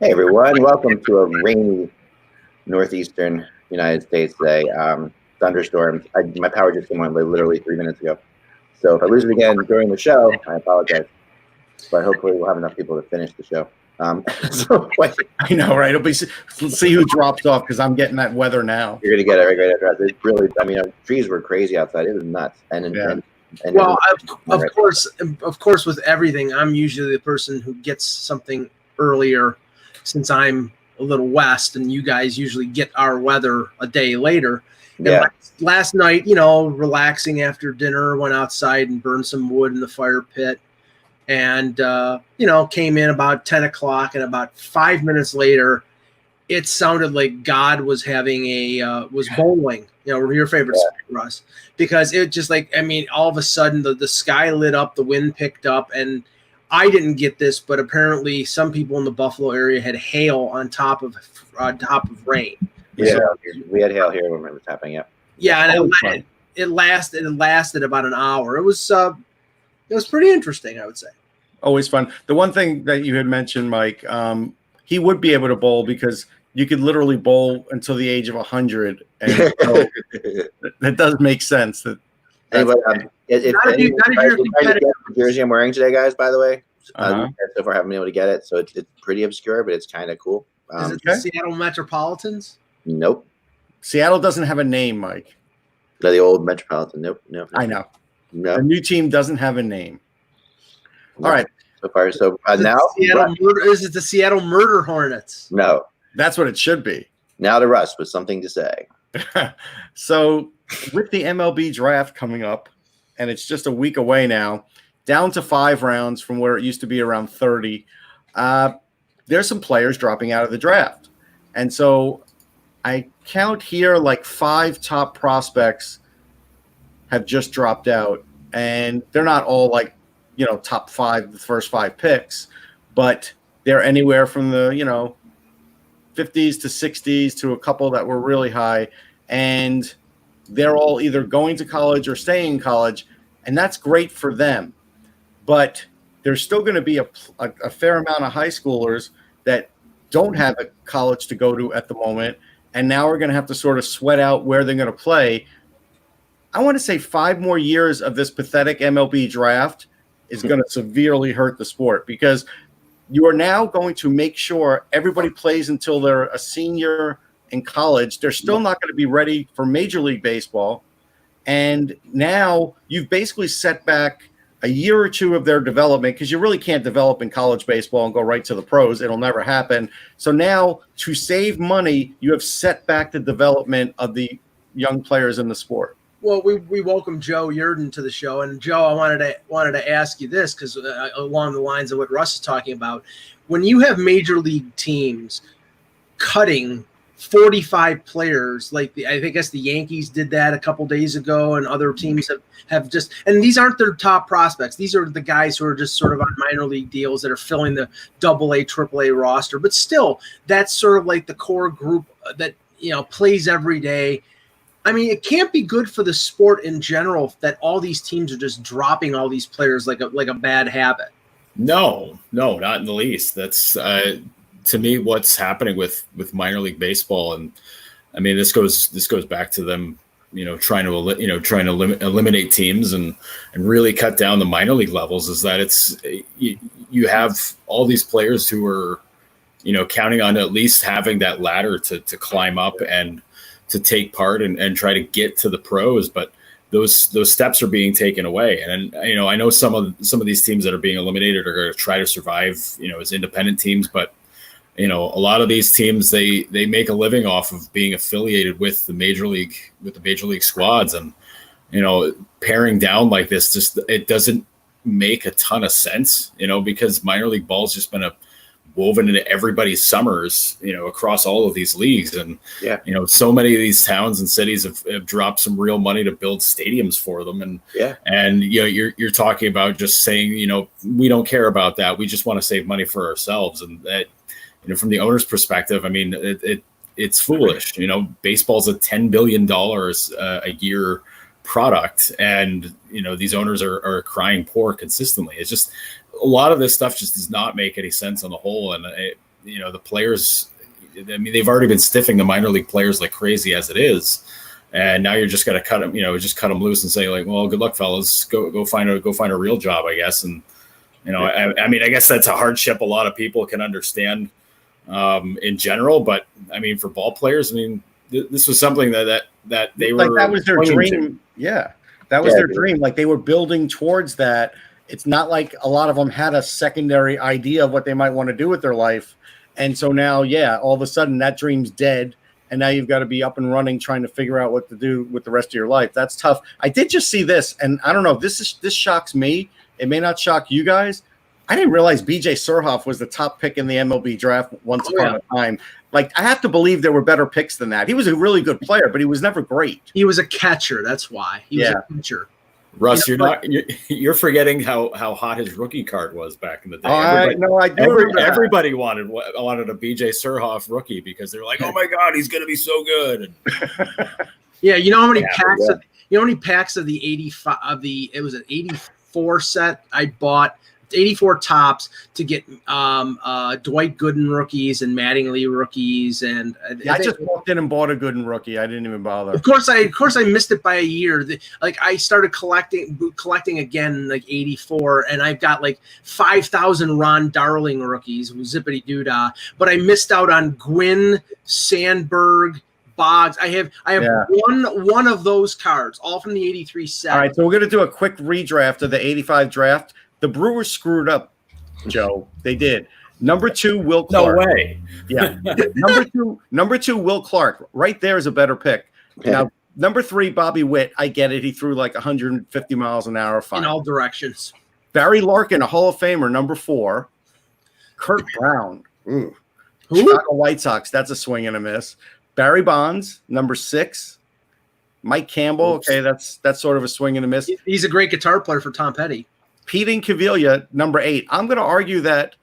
Hey everyone, welcome to a rainy northeastern United States today. Thunderstorms. My power just came on literally 3 minutes ago. So if I lose it again during the show, I apologize. But hopefully we'll have enough people to finish the show. I know, right? Let's see who drops off because I'm getting that weather now. You're gonna get it right after us. It's really, trees were crazy outside. It was nuts. Of course, with everything, I'm usually the person who gets something earlier, since I'm a little west, and you guys usually get our weather a day later. Yeah. And last night, relaxing after dinner, went outside and burned some wood in the fire pit, and came in about 10 o'clock, and about 5 minutes later, it sounded like God was having was bowling. Your favorite sport, Russ, because it just all of a sudden the sky lit up, the wind picked up, and I didn't get this, but apparently some people in the Buffalo area had hail on top of rain. Yeah, so, we had hail here when it was happening. Yeah, and it lasted about an hour. It was pretty interesting, I would say. Always fun. The one thing that you had mentioned, Mike, he would be able to bowl because you could literally bowl until the age of 100, and that does make sense. Anyway, if the jersey I'm wearing today, guys, by the way, so far I haven't been able to get it, so it's pretty obscure, but it's kind of cool. Is it the Seattle Metropolitans? Nope. Seattle doesn't have a name, Mike. No, the old Metropolitan. Nope. I know. No. The new team doesn't have a name. No. All right. So far, now is it the Seattle Murder Hornets? No. That's what it should be. Now to Russ with something to say. So with the MLB draft coming up, and it's just a week away now, down to 5 rounds from where it used to be around 30, there's some players dropping out of the draft. And so I count here 5 top prospects have just dropped out. And they're not all top 5, the first 5 picks, but they're anywhere from the, 50s to 60s to a couple that were really high. And they're all either going to college or staying in college, and that's great for them. But there's still going to be a fair amount of high schoolers that don't have a college to go to at the moment, and now we're going to have to sort of sweat out where they're going to play. I want to say 5 more years of this pathetic MLB draft is going to severely hurt the sport, because you are now going to make sure everybody plays until they're a senior in college. They're still not going to be ready for Major League Baseball. And now you've basically set back a year or 2 of their development, because you really can't develop in college baseball and go right to the pros. It'll never happen. So now, to save money, you have set back the development of the young players in the sport. Well, we welcome Joe Yrden to the show, and Joe, I wanted to ask you this, because along the lines of what Russ is talking about, when you have major league teams cutting 45 players, I guess the Yankees did that a couple days ago, and other teams have just, and these aren't their top prospects. These are the guys who are just sort of on minor league deals that are filling the AA, AAA roster. But still, that's sort of like the core group that plays every day. I mean, it can't be good for the sport in general that all these teams are just dropping all these players like a bad habit. No, not in the least. That's to me what's happening with minor league baseball, and I mean this goes back to them, trying to eliminate teams and really cut down the minor league levels. Is that it's you have all these players who are counting on at least having that ladder to climb up and to take part and try to get to the pros, but those steps are being taken away. And I know some of these teams that are being eliminated are going to try to survive, as independent teams, but a lot of these teams they make a living off of being affiliated with the major league squads, and paring down like this it doesn't make a ton of sense, because minor league ball's just been woven into everybody's summers, across all of these leagues. And, so many of these towns and cities have dropped some real money to build stadiums for them. And, you're talking about just saying, we don't care about that. We just want to save money for ourselves. And that, from the owner's perspective, I mean, it's foolish. Baseball's a $10 billion a year product. And, these owners are crying poor consistently. It's just, a lot of this stuff just does not make any sense on the whole. And the players. I mean, they've already been stiffing the minor league players like crazy as it is, and now you're just going to cut them. Just cut them loose and say like, well, good luck, fellas. Go find a real job, I guess. And I mean, I guess that's a hardship a lot of people can understand in general, but I mean, for ball players, I mean, this was something that they were like that was their dream. to. Yeah, that was their dream. Like they were building towards that. It's not like a lot of them had a secondary idea of what they might want to do with their life. And so now, all of a sudden that dream's dead. And now you've got to be up and running, trying to figure out what to do with the rest of your life. That's tough. I did just see this, and I don't know, this shocks me. It may not shock you guys. I didn't realize BJ Surhoff was the top pick in the MLB draft once upon a time. Like, I have to believe there were better picks than that. He was a really good player, but he was never great. He was a catcher. That's why. He was a catcher. Russ, you're forgetting how hot his rookie card was back in the day. Everybody wanted a BJ Surhoff rookie because they were like, oh my God, he's gonna be so good. Yeah, you know how many packs of the 85 of the it was an 84 set I bought. 84 tops to get Dwight Gooden rookies and Mattingly rookies, and I just walked in and bought a Gooden rookie. I didn't even bother. Of course, I missed it by a year. Like I started collecting again, like 84, and I've got like 5,000 Ron Darling rookies, zippity doodah. But I missed out on Gwynn, Sandberg, Boggs. I have one of those cards, all from the 83 set. All right, so we're gonna do a quick redraft of the 85 draft. The Brewers screwed up, Joe. They did. Number 2, Will Clark. No way. Yeah. Number two, Will Clark. Right there is a better pick. Okay. Now, number 3, Bobby Witt. I get it. He threw like 150 miles an hour. Fine. In all directions. Barry Larkin, a Hall of Famer. Number 4. Kurt Brown. Who? Chicago White Sox. That's a swing and a miss. Barry Bonds. Number 6. Mike Campbell. Oops. Okay, that's sort of a swing and a miss. He's a great guitar player for Tom Petty. Pete Incaviglia, number 8. I'm going to argue that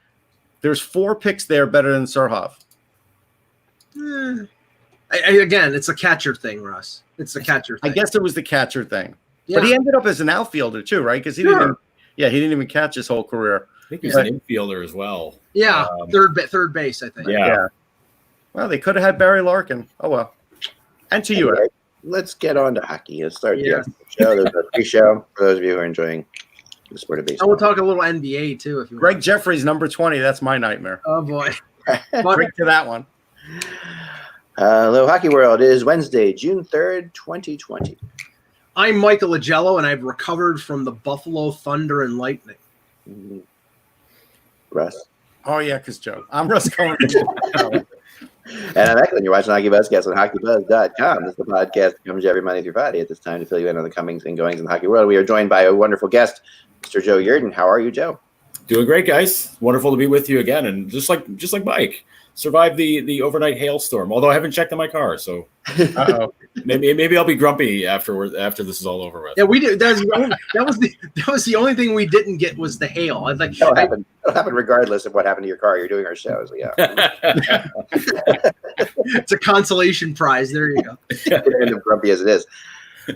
there's 4 picks there better than Surhoff. Again, it's a catcher thing, Russ. It's a catcher thing. I guess it was the catcher thing. Yeah. But he ended up as an outfielder too, right? Because he didn't even catch his whole career. I think he's an infielder as well. Yeah, third base, I think. Yeah. Well, they could have had Barry Larkin. Oh well. And to you, Eric. Let's get on to hockey. Let's start the show. There's a pre-show for those of you who are enjoying the sport of baseball. We'll talk a little NBA too, if you want. Greg Jeffries, number 20. That's my nightmare. Oh boy. Drink to that one. Hello, Hockey World. It is Wednesday, June 3rd, 2020. I'm Michael Agello, and I've recovered from the Buffalo Thunder and Lightning. Russ. Oh yeah, because Joe. I'm Russ Cohen. And I'm Eklund. You're watching HockeyBuzzcast on HockeyBuzz.com. This is the podcast that comes every Monday through Friday at this time to fill you in on the comings and goings in the hockey world. We are joined by a wonderful guest, Mr. Joe Yrden. How are you, Joe? Doing great, guys. Wonderful to be with you again. And just like Mike, survived the overnight hailstorm. Although I haven't checked on my car, so maybe I'll be grumpy after this is all over with. Yeah, we did. That was the only thing we didn't get was the hail. It'll happen regardless of what happened to your car. You're doing our show, so yeah. It's a consolation prize. There you go. End up grumpy as it is.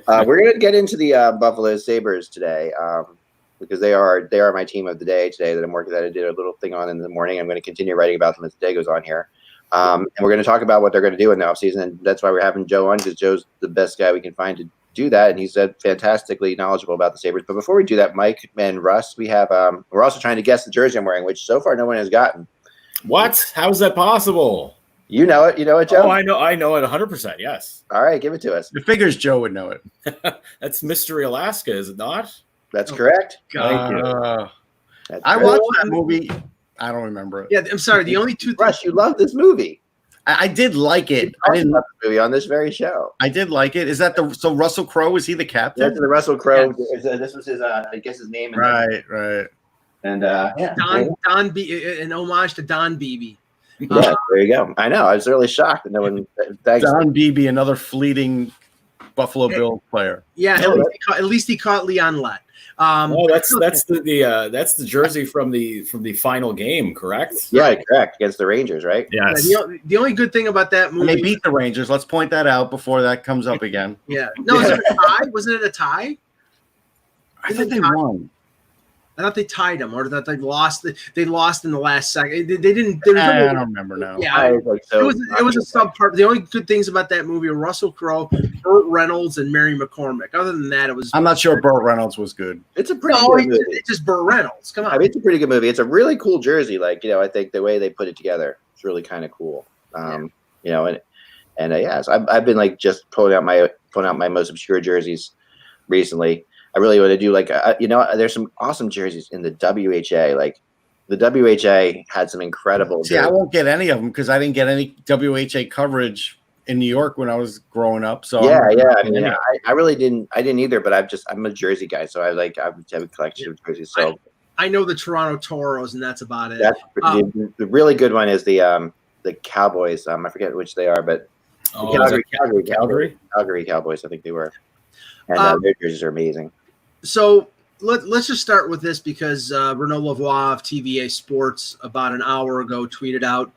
We're going to get into the Buffalo Sabres today because they are my team of the day today that I'm working that I did a little thing on in the morning. I'm going to continue writing about them as the day goes on here. And we're going to talk about what they're going to do in the offseason. And that's why we're having Joe on, because Joe's the best guy we can find to do that. And he's fantastically knowledgeable about the Sabres. But before we do that, Mike and Russ, we have we're also trying to guess the jersey I'm wearing, which so far no one has gotten. What? How is that possible? You know it, Joe? Oh, I know it 100%, yes. All right, give it to us. The figures Joe would know it. That's Mystery Alaska, is it not? That's correct. I correct. watched that movie. I don't remember it. Yeah, I'm sorry. The only two. Russ, you love this movie. I did like it. I didn't love the movie on this very show. I did like it. Is that so Russell Crowe, is he the captain? That's the Russell Crowe. Yes. This was his, I guess his name. Right. And Don B, an homage to Don Beebe. Yeah, there you go. I know. I was really shocked that no one. Thanks. Don Beebe, another fleeting Buffalo Bills player. Yeah, at least he caught Leon Lett. That's the jersey from the final game, correct? Yeah, correct, against the Rangers, right? Yes. Yeah, the only good thing about that movie, And they beat the Rangers. Let's point that out before that comes up again. Yeah. No, was it a tie? Wasn't it a tie? I think they won. I thought they tied them, or that they lost. They lost in the last second. They didn't. I don't remember now. Yeah, it was a subpart. The only good things about that movie are Russell Crowe, Burt Reynolds, and Mary McCormick. Other than that, it was. I'm not sure Burt Reynolds was good. It's a pretty good movie. It's just Burt Reynolds. Come on. I mean, it's a pretty good movie. It's a really cool jersey. Like, I think the way they put it together, it's really kind of cool. So I've been like just pulling out my most obscure jerseys recently. I really want to do there's some awesome jerseys in the WHA. Like the WHA had some incredible. See, I won't get any of them because I didn't get any WHA coverage in New York when I was growing up. So yeah. I mean, I really didn't. I didn't either. But I'm a jersey guy, so I have a collection of jerseys. So I know the Toronto Toros, and that's about it. The really good one is the Cowboys. I forget which they are, but Calgary Cowboys. I think they were, and their jerseys are amazing. So let's just start with this because Renaud Lavoie of TVA Sports about an hour ago tweeted out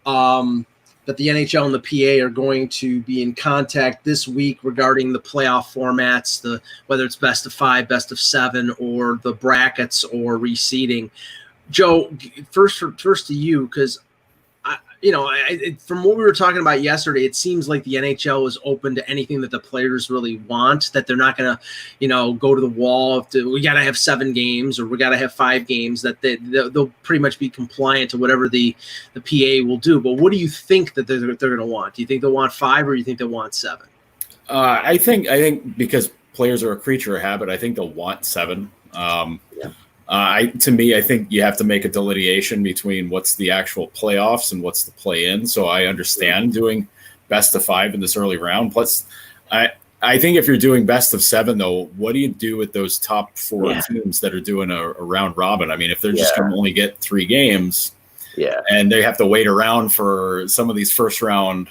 that the NHL and the PA are going to be in contact this week regarding the playoff formats, whether it's best of 5, best of 7, or the brackets or reseeding. Joe, first to you, because from what we were talking about yesterday, it seems like the NHL is open to anything that the players really want, that they're not going to, go to the wall. We got to have 7 games or we got to have 5 games, that they'll pretty much be compliant to whatever the PA will do. But what do you think that they're going to want? Do you think they'll want 5 or do you think they'll want 7? I think because players are a creature of habit, I think they'll want 7. I think you have to make a delineation between what's the actual playoffs and what's the play-in. So I understand doing best of 5 in this early round. Plus, I think if you're doing best of 7, though, what do you do with those top 4 teams that are doing a round robin? I mean, if they're just going to only get 3 games, and they have to wait around for some of these first round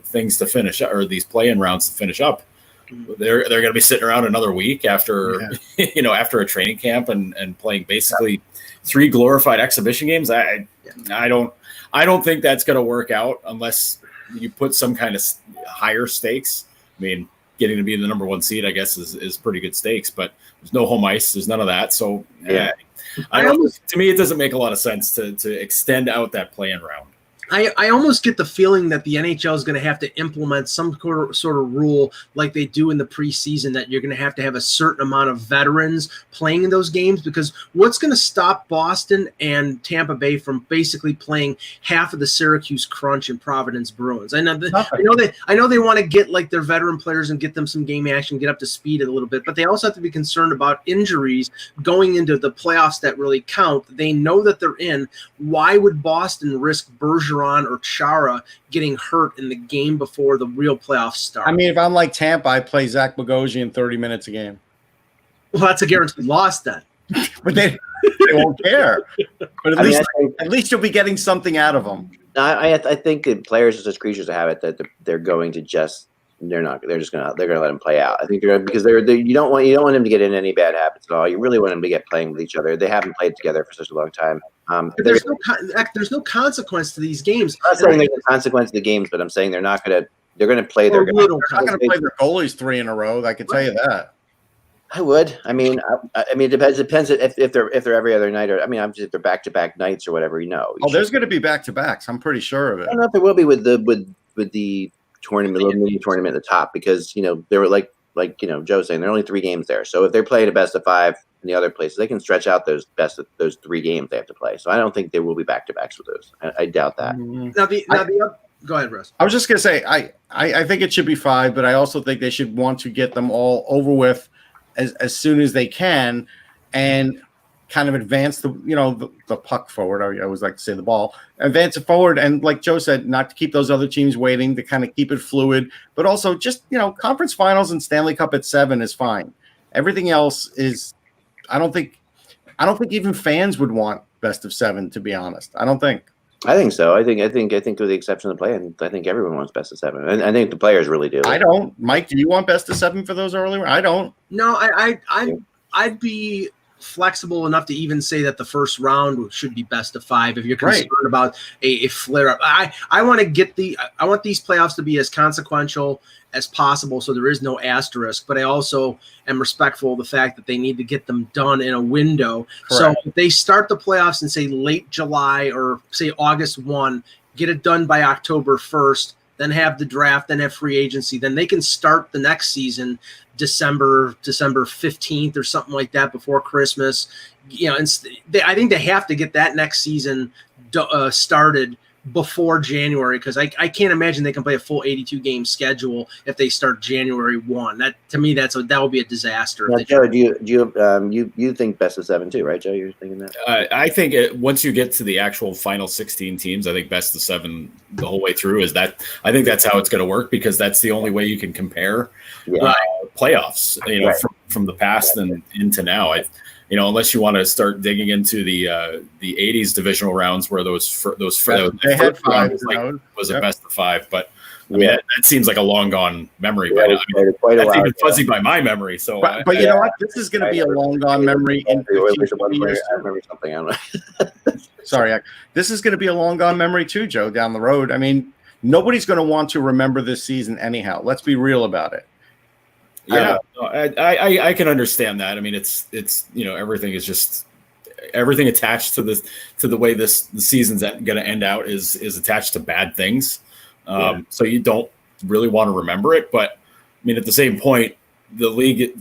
things to finish, or these play-in rounds to finish up, they're going to be sitting around another week after after a training camp and playing basically 3 glorified exhibition games. I don't think that's going to work out unless you put some kind of higher stakes. I mean, getting to be the number 1 seed, I guess, is pretty good stakes, but there's no home ice, there's none of that. So to me, it doesn't make a lot of sense to extend out that play-in round. I almost get the feeling that the NHL is going to have to implement some sort of rule like they do in the preseason, that you're going to have a certain amount of veterans playing in those games, because what's going to stop Boston and Tampa Bay from basically playing half of the Syracuse Crunch and Providence Bruins? I know they want to get like their veteran players and get them some game action, get up to speed a little bit, but they also have to be concerned about injuries going into the playoffs that really count. They know that they're in. Why would Boston risk Bergeron or Chara getting hurt in the game before the real playoffs start? I mean, if I'm like Tampa, I play Zach Bogosian 30 minutes a game. Well, that's a guaranteed loss then. But they won't care. But at least you'll be getting something out of them. I think that players are such creatures of habit that they're going to they're going to let them play out. I think because you don't want them to get in any bad habits at all. You really want them to get playing with each other. They haven't played together for such a long time. There's no consequence to these games. I'm not saying there's a consequence to the games, but I'm saying they're going to play they're not going to play their goalies 3 in a row. I can tell you that. I would. I mean, it depends. It depends if they're every other night, or if they're back-to-back nights or whatever. There's going to be back-to-backs. I'm pretty sure of it. I don't know if there will be with the tournament, little mini tournament at the top, because they were like Joe saying, there are only 3 games there. So if they're playing a best of 5 in the other places, they can stretch out those 3 games they have to play. So I don't think there will be back-to-backs with those. I doubt that. Go ahead, Russ. I was just going to say, I think it should be 5, but I also think they should want to get them all over with as soon as they can, and kind of advance the puck forward. I always like to say the ball, advance it forward. And like Joe said, not to keep those other teams waiting, to kind of keep it fluid, but also just, conference finals and Stanley Cup at 7 is fine. Everything else is, I don't think even fans would want best of 7, to be honest. I don't think. I think so. I think with the exception of the play, and I think everyone wants best of 7. And I think the players really do. I don't. Mike, do you want best of 7 for those early? I don't. No, I'd be flexible enough to even say that the first round should be best of 5 if you're concerned about a flare up. I want these playoffs to be as consequential as possible, so there is no asterisk, but I also am respectful of the fact that they need to get them done in a window. Correct. So if they start the playoffs in, say, late July or say August 1, get it done by October 1st, then have the draft, then have free agency, then they can start the next season December 15th or something like that before Christmas. And I think they have to get that next season started before January, because I can't imagine they can play a full 82 game schedule if they start January 1. That, to me, that would be a disaster. Now, Joe, do you think best of 7 too, right, Joe? You're thinking that? I think once you get to the actual final 16 teams, I think best of 7 the whole way through is that. I think that's how it's going to work, because that's the only way you can compare playoffs. From the past and into now. Unless you want to start digging into the 80s divisional rounds where those they had 5 was a best of 5, but I mean that seems like a long gone memory. Yeah, that's even fuzzy by my memory. So, but you know what? This is going to be a long gone memory. In 15 years. I remember something. I don't know. Sorry, this is going to be a long gone memory too, Joe. Down the road, I mean, nobody's going to want to remember this season anyhow. Let's be real about it. Yeah, I can understand that. I mean, it's everything is just everything attached to this, to the way the season's going to end out is attached to bad things. So you don't really want to remember it. But I mean, at the same point, the league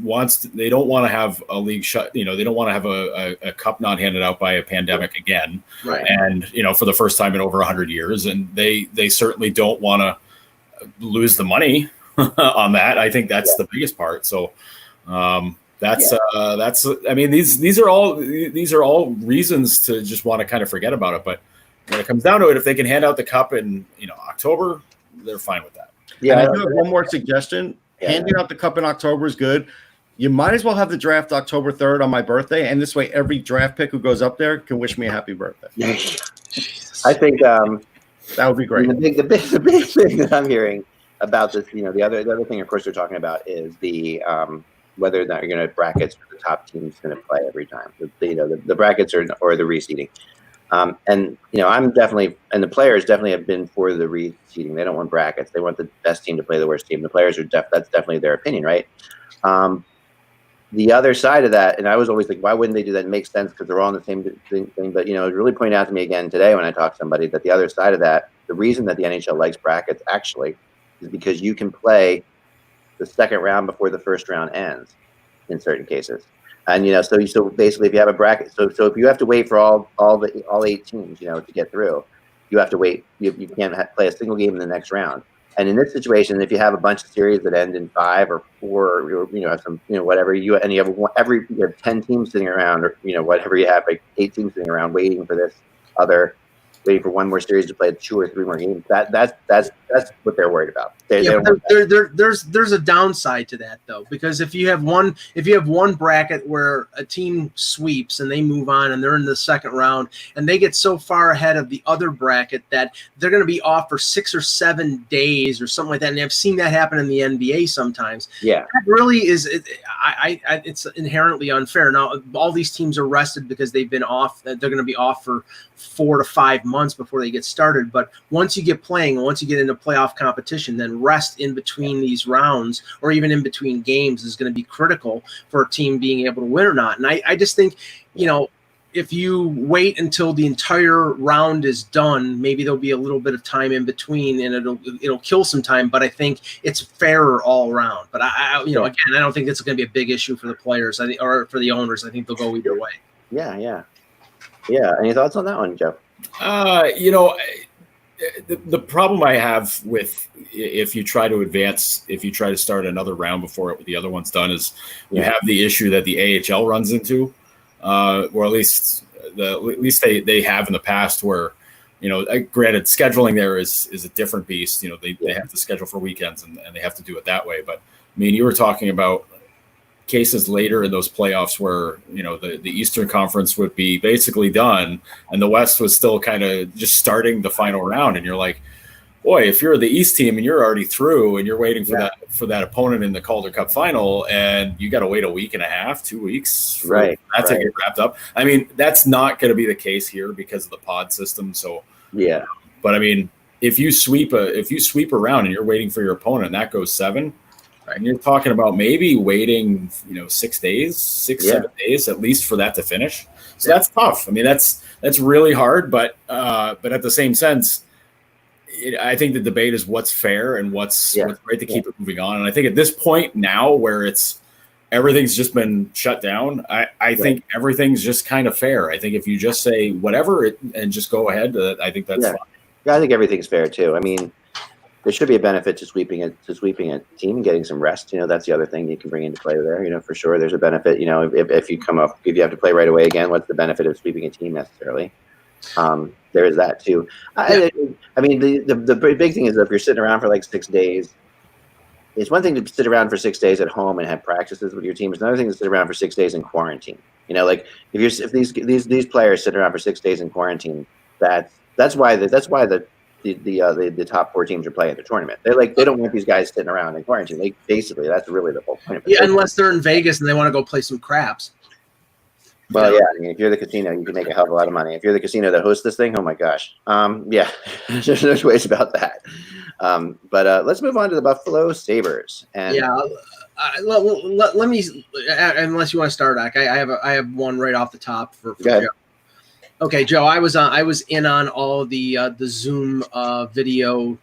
they don't want to have a league shut. They don't want to have a cup not handed out by a pandemic again. Right. And for the first time in over 100 years, and they certainly don't want to lose the money on that. I think that's the biggest part. So that's I mean, these are all reasons to just want to kind of forget about it. But when it comes down to it, if they can hand out the cup in October, they're fine with that. Yeah. And I do have one more suggestion. Handing out the cup in October is good. You might as well have the draft October 3rd on my birthday, and this way every draft pick who goes up there can wish me a happy birthday. I think that would be great. The big thing that I'm hearing about this, the other thing, of course, they're talking about is the whether or not you're going to brackets for the top teams going to play every time. The brackets or the reseeding. And I'm definitely, and the players definitely have been for the reseeding. They don't want brackets. They want the best team to play the worst team. The players are that's definitely their opinion, right? The other side of that, and I was always like, why wouldn't they do that? It makes sense because they're all in the same thing. But it really pointed out to me again today when I talked to somebody that the other side of that, the reason that the NHL likes brackets actually is because you can play the second round before the first round ends in certain cases. And so basically, if you have a bracket, so if you have to wait for all 8 teams, to get through, you have to wait. You can't play a single game in the next round. And in this situation, if you have a bunch of series that end in 5 or 4, or have some, whatever you have, you have 10 teams sitting around, or whatever you have, like 8 teams sitting around waiting for one more series to play 2 or 3 more games. That's what they're worried about. There's a downside to that though, because if you have one bracket where a team sweeps and they move on and they're in the second round and they get so far ahead of the other bracket that they're going to be off for 6 or 7 days or something like that, and I've seen that happen in the NBA sometimes. Yeah, that really is. It's inherently unfair. Now all these teams are rested because they've been off. They're going to be off for 4 to 5 months before they get started. But once you get playing, once you get into playoff competition, then rest in between these rounds or even in between games is going to be critical for a team being able to win or not. And I just think, if you wait until the entire round is done, maybe there'll be a little bit of time in between and it'll kill some time, but I think it's fairer all around. But again, I don't think it's going to be a big issue for the players, or for the owners. I think they'll go either way. Yeah. Any thoughts on that one, Joe? The problem I have with if you try to start another round before the other one's done is you have the issue that the AHL runs into, or at least they have in the past where, granted scheduling there is a different beast. They have to schedule for weekends and they have to do it that way. But I mean, you were talking about cases later in those playoffs where the Eastern Conference would be basically done and the West was still kind of just starting the final round, and you're like, boy, if you're the East team and you're already through and you're waiting for that opponent in the Calder Cup final, and you got to wait a week and a half, 2 weeks for that to get wrapped up. I mean, that's not going to be the case here because of the pod system. So but I mean, if you sweep around and you're waiting for your opponent and that goes 7, and you're talking about maybe waiting, 6 days, 7 days at least for that to finish. So that's tough. I mean, that's really hard, but at the same sense, I think the debate is what's fair and what's right to keep it moving on. And I think at this point now where everything's just been shut down, I think everything's just kind of fair. I think if you just say whatever and just go ahead, I think that's fine. Yeah, I think everything's fair too. I mean, there should be a benefit to sweeping a team and getting some rest. That's the other thing you can bring into play there. For sure, there's a benefit. If you have to play right away again, what's the benefit of sweeping a team necessarily? There is that too. I mean, the big thing is if you're sitting around for like 6 days, it's one thing to sit around for 6 days at home and have practices with your team. It's another thing to sit around for 6 days in quarantine. Like if these players sit around for 6 days in quarantine, that's why the top 4 teams are playing the tournament. They don't want these guys sitting around in quarantine. Basically, that's really the whole point of it. Yeah, unless they're in Vegas and they want to go play some craps. Well, yeah. I mean, if you're the casino, you can make a hell of a lot of money. If you're the casino that hosts this thing, oh my gosh. There's no ways about that. But let's move on to the Buffalo Sabres. And let me. Unless you want to start, Doc, I have one right off the top for Joe. Okay, Joe. I was in on all the Zoom video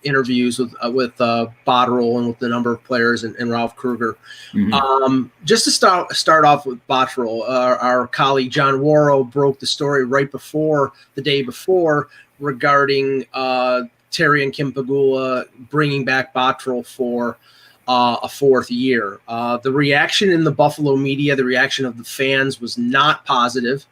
interviews with Botterill and with the number of players and Ralph Kruger. Mm-hmm. Just to start off with Botterill, our colleague John Worrow broke the story the day before regarding Terry and Kim Pegula bringing back Botterill for a 4th year. The reaction in the Buffalo media, the reaction of the fans was not positive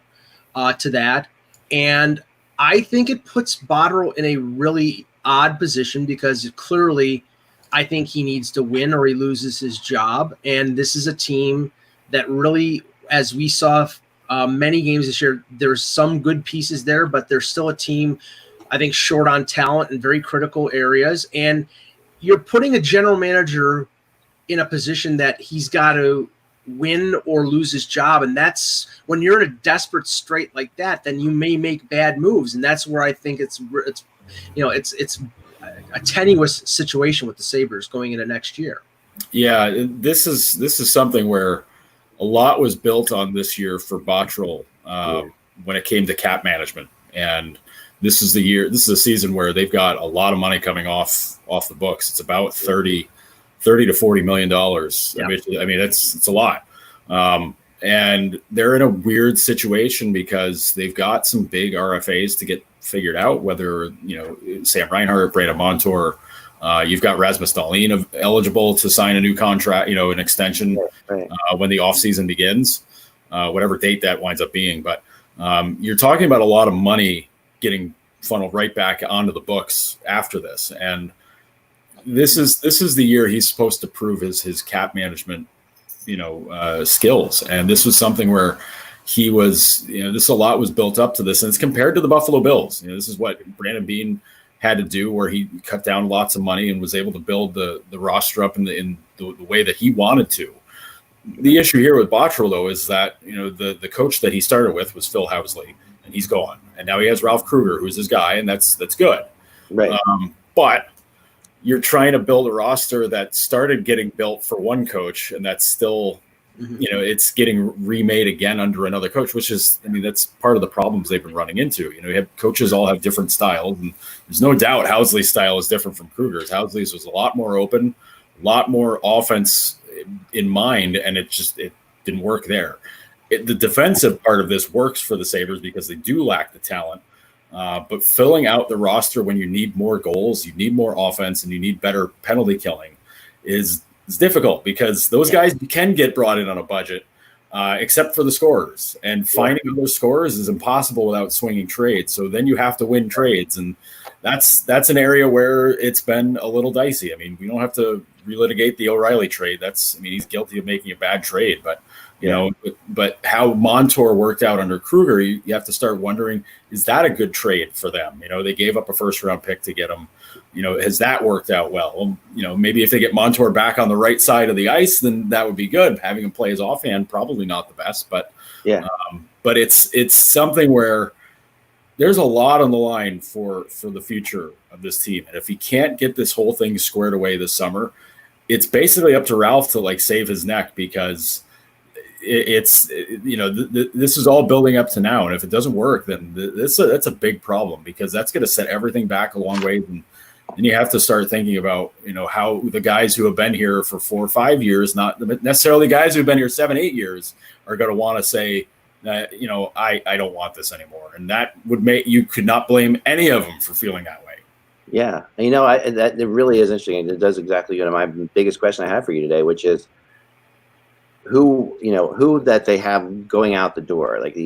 to that. And I think it puts Botterill in a really odd position because clearly I think he needs to win or he loses his job. And this is a team that really, as we saw many games this year, there's some good pieces there, but there's still a team, I think, short on talent in very critical areas. And you're putting a general manager in a position that he's got to win or lose his job. And that's when you're in a desperate strait like that, then you may make bad moves. And that's where I think it's a tenuous situation with the Sabres going into next year. Yeah, this is something where a lot was built on this year for Botterill when it came to cap management. And this is a season where they've got a lot of money coming off the books. It's about $30 to $40 million. Yeah. I mean, it's a lot. And they're in a weird situation because they've got some big RFAs to get figured out, whether, Sam Reinhart, Brandon Montour, you've got Rasmus Dahlin eligible to sign a new contract, an extension when the offseason begins, whatever date that winds up being. But you're talking about a lot of money getting funneled right back onto the books after this. And this is the year he's supposed to prove his cap management, skills. And this was something where he was, a lot was built up to this, and it's compared to the Buffalo Bills. This is what Brandon Beane had to do, where he cut down lots of money and was able to build the roster up in the way that he wanted to. The issue here with Botterill, though, is that the coach that he started with was Phil Housley, and he's gone, and now he has Ralph Kruger, who's his guy, and that's good. Right. But you're trying to build a roster that started getting built for one coach, and that's still. It's getting remade again under another coach, which is, that's part of the problems they've been running into. You have coaches all have different styles, and there's no doubt Housley's style is different from Kruger's. Housley's was a lot more open, a lot more offense in mind, and it didn't work there. The defensive part of this works for the Sabres because they do lack the talent, but filling out the roster when you need more goals, you need more offense, and you need better penalty killing is difficult because those guys can get brought in on a budget, except for the scorers. And finding those scorers is impossible without swinging trades. So then you have to win trades, and that's an area where it's been a little dicey. We don't have to relitigate the O'Reilly trade. He's guilty of making a bad trade, but you know, but how Montour worked out under Kruger, you have to start wondering, is that a good trade for them? You know, they gave up a first round pick to get him. You know, has that worked out well? You know, maybe if they get Montour back on the right side of the ice, then that would be good. Having him play his offhand, probably not the best, but but it's something where there's a lot on the line for the future of this team. And if he can't get this whole thing squared away this summer, it's basically up to Ralph to like save his neck, because this is all building up to now. And if it doesn't work, then that's a big problem, because that's going to set everything back a long way. And you have to start thinking about, you know, how the guys who have been here for 4 or 5 years, not necessarily guys who've been here 7, 8 years, are going to want to say, you know, I don't want this anymore. And that would make, you could not blame any of them for feeling that way. Yeah. You know, that it really is interesting. It does exactly go to my biggest question I have for you today, which is who that they have going out the door. Like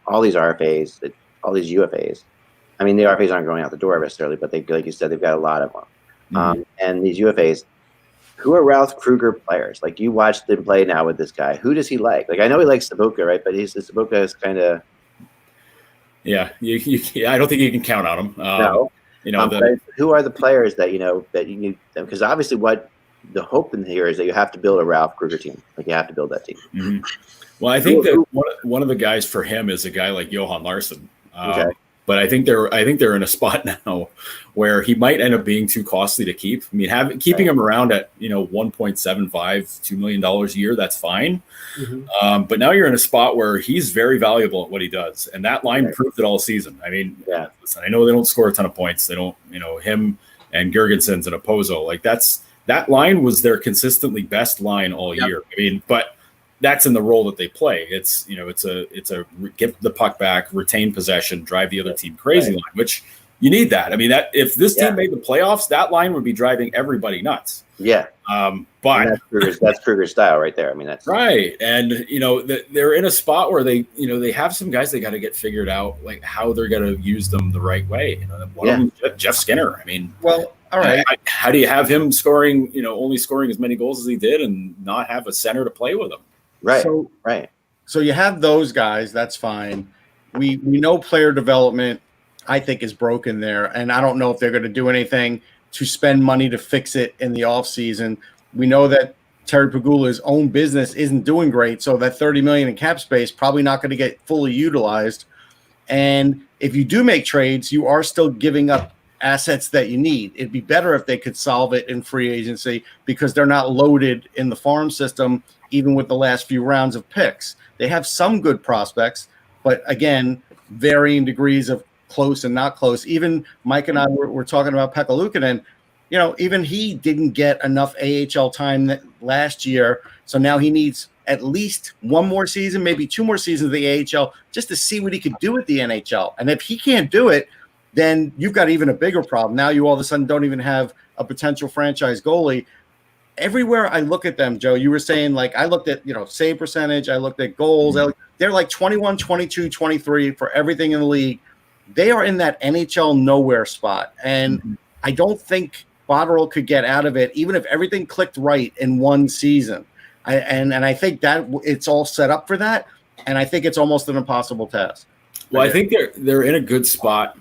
all these RFAs, all these UFAs. I mean, the RFAs aren't going out the door necessarily, but they, like you said, they've got a lot of them. And these UFAs, who are Ralph Kruger players? Like, you watched him play now with this guy. Who does he like? Like, I know he likes Sabuka, right? But Sabuka is kind of... Yeah, I don't think you can count on him. No. You know, who are the players that, you know, that you need? Because obviously what the hope in here is that you have to build a Ralph Kruger team. Like, you have to build that team. Mm-hmm. Well, I think that one of the guys for him is a guy like Johan Larsson. Okay. But I think they're in a spot now where he might end up being too costly to keep. I mean, keeping him around at, you know, $1.75, $2 million a year, that's fine. Mm-hmm. But now you're in a spot where he's very valuable at what he does, and that line proved it all season. I mean, listen, I know they don't score a ton of points. They don't, you know, him and Girgensons and Opozo, like that line was their consistently best line all year. I mean, but that's in the role that they play. It's, you know, it's a get the puck back, retain possession, drive the other team crazy line, which you need that. I mean, that if this team made the playoffs, that line would be driving everybody nuts. Yeah. But that's Kruger's style right there. I mean, that's right. And, you know, they're in a spot where they, you know, they have some guys they got to get figured out, like how they're going to use them the right way. You know, one of them, Jeff Skinner. I mean, well, all right. How do you have him scoring, you know, only scoring as many goals as he did and not have a center to play with him? Right. So you have those guys. That's fine. We know player development, I think, is broken there. And I don't know if they're going to do anything to spend money to fix it in the offseason. We know that Terry Pegula's own business isn't doing great. So that $30 million in cap space probably not going to get fully utilized. And if you do make trades, you are still giving up assets that you need. It'd be better if they could solve it in free agency, because they're not loaded in the farm system, even with the last few rounds of picks. They have some good prospects, but again, varying degrees of close and not close. Even Mike and I were talking about Pekka Luukkonen. You know, even he didn't get enough AHL time last year. So now he needs at least one more season, maybe 2 more seasons of the AHL, just to see what he could do at the NHL. And if he can't do it, then you've got even a bigger problem. Now you all of a sudden don't even have a potential franchise goalie. Everywhere I look at them, Joe, you were saying, like, I looked at, you know, save percentage, I looked at goals. They're like 21, 22, 23 for everything in the league. They are in that NHL nowhere spot. And I don't think Botterill could get out of it, even if everything clicked right in one season. And I think that it's all set up for that. And I think it's almost an impossible task. Well, I think they're in a good spot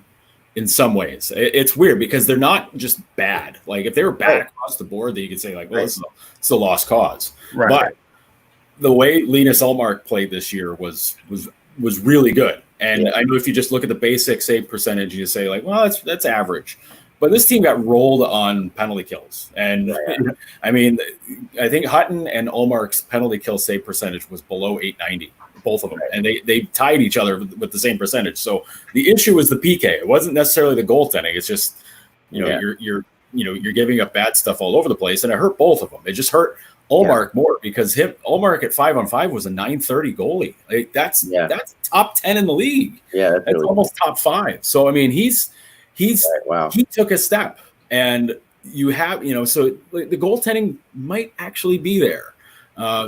in some ways. It's weird because they're not just bad. Like, if they were bad across the board, then you could say, like, well, it's a lost cause. Right. But the way Linus Ullmark played this year was really good. And I know if you just look at the basic save percentage, you say, like, well, that's average. But this team got rolled on penalty kills. And I mean, I think Hutton and Ullmark's penalty kill save percentage was below 890. Both of them, and they tied each other with the same percentage. So the issue was the PK. It wasn't necessarily the goaltending. It's just, you know, you're giving up bad stuff all over the place, and it hurt both of them. It just hurt Ullmark more because Ullmark at 5-on-5 was a .930 goalie. Like, that's top 10 in the league. Yeah, that's really almost top 5. So I mean, he took a step, and you have, you know, so the goaltending might actually be there.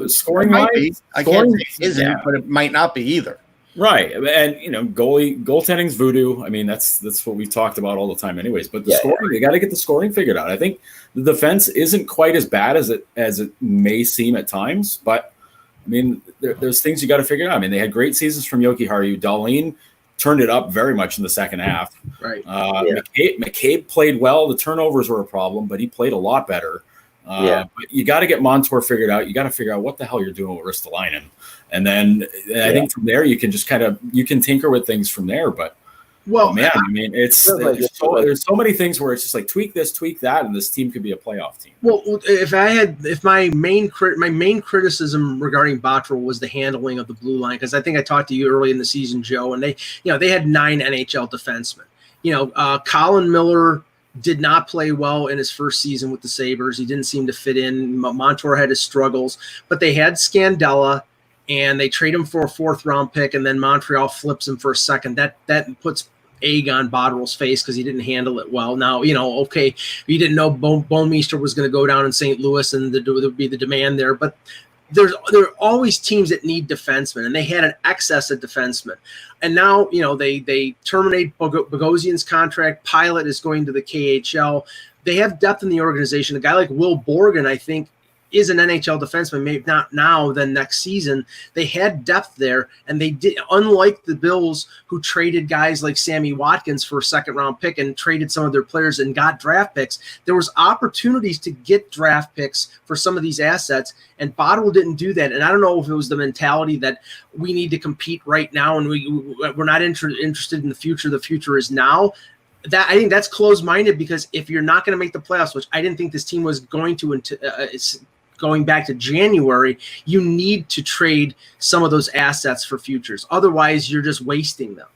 Scoring wise, I can't say it isn't, but it might not be either. Right. And, you know, goaltending's voodoo. I mean, that's what we've talked about all the time anyways, but the scoring, you got to get the scoring figured out. I think the defense isn't quite as bad as it may seem at times, but I mean, there's things you got to figure out. I mean, they had great seasons from Yoki Haru. Dahlin turned it up very much in the second half. Right. McCabe played well. The turnovers were a problem, but he played a lot better. But you got to get Montour figured out. You got to figure out what the hell you're doing with Ristolainen. And then I think from there, you can just you can tinker with things from there. But, man, I mean, there's so many things where it's just like tweak this, tweak that, and this team could be a playoff team. Well, if my main criticism regarding Botterill was the handling of the blue line, because I think I talked to you early in the season, Joe, and they had 9 NHL defensemen. Colin Miller did not play well in his first season with the Sabres. He didn't seem to fit in. Montour had his struggles, but they had Scandella, and they trade him for a 4th-round pick, and then Montreal flips him for a second. That puts egg on Botterill's face because he didn't handle it well. Now, okay, you didn't know Bonemeister was going to go down in St. Louis and there would be the demand there, but there are always teams that need defensemen, and they had an excess of defensemen. And now, they terminate Bogosian's contract. Pilot is going to the KHL. They have depth in the organization. A guy like Will Borgen, I think, is an NHL defenseman, maybe not now, then next season. They had depth there, and they did, unlike the Bills, who traded guys like Sammy Watkins for a 2nd-round pick and traded some of their players and got draft picks. There was opportunities to get draft picks for some of these assets, and Botterill didn't do that. And I don't know if it was the mentality that we need to compete right now, and we're not interested in the future. The future is now. That I think that's closed-minded, because if you're not going to make the playoffs, which I didn't think this team was going to going back to January, you need to trade some of those assets for futures. Otherwise, you're just wasting them.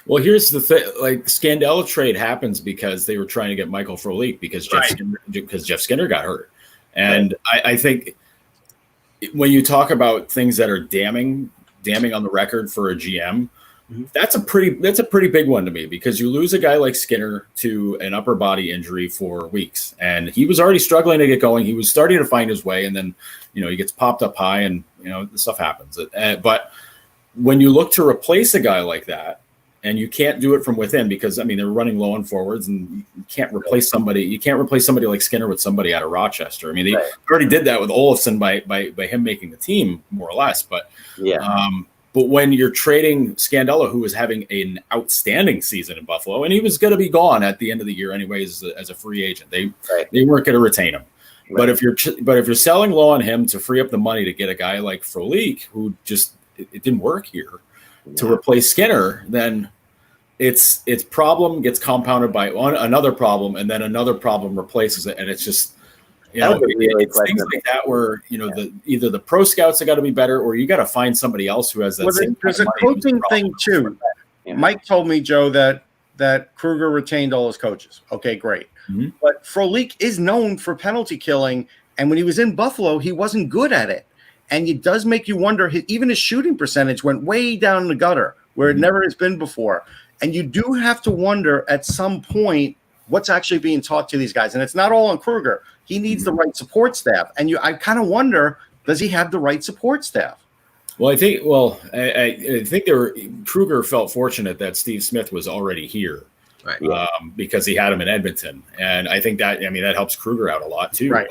Well, here's the thing: like, Scandella trade happens because they were trying to get Michael Frolik because Jeff Skinner got hurt, and I think when you talk about things that are damning on the record for a GM. That's a pretty big one to me, because you lose a guy like Skinner to an upper body injury for weeks, and he was already struggling to get going. He was starting to find his way, and then he gets popped up high, and the stuff happens. But when you look to replace a guy like that, and you can't do it from within, because they're running low on forwards, and you can't replace somebody. You can't replace somebody like Skinner with somebody out of Rochester. They already did that with Olofsson by him making the team, more or less. But But when you're trading Scandella, who was having an outstanding season in Buffalo, and he was going to be gone at the end of the year anyways as a free agent, they weren't going to retain him. Right. But if you're selling low on him to free up the money to get a guy like Frolik, who just it didn't work here, to replace Skinner, then its problem gets compounded by another problem, and then another problem replaces it, and it's just. It's things like that where either the pro scouts have got to be better, or you got to find somebody else who has that. Well, there's a coaching thing too. Yeah. Mike told me, Joe, that Kruger retained all his coaches. Okay, great. Mm-hmm. But Frolik is known for penalty killing, and when he was in Buffalo, he wasn't good at it. And it does make you wonder. Even his shooting percentage went way down in the gutter, where it never has been before. And you do have to wonder at some point what's actually being taught to these guys. And it's not all on Kruger. He needs the right support staff. And I kind of wonder, does he have the right support staff? Well, I think Kruger felt fortunate that Steve Smith was already here, right? Because he had him in Edmonton. And I think that helps Kruger out a lot too. Right.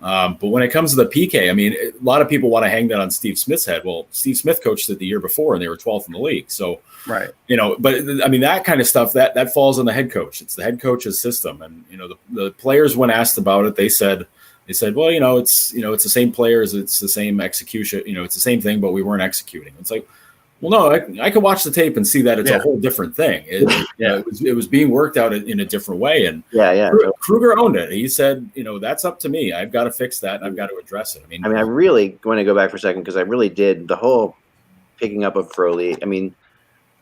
But when it comes to the PK, a lot of people want to hang that on Steve Smith's head. Well, Steve Smith coached it the year before, and they were 12th in the league. So, right. But that kind of stuff that falls on the head coach. It's the head coach's system, and the players, when asked about it, they said, well, it's the same players, it's the same execution, it's the same thing, but we weren't executing. It's like, well, no, I could watch the tape and see that it's a whole different thing. It was being worked out in a different way. And Kruger owned it. He said, that's up to me. I've got to fix that, and I've got to address it. I really want to go back for a second, because I really did the whole picking up of Frolik.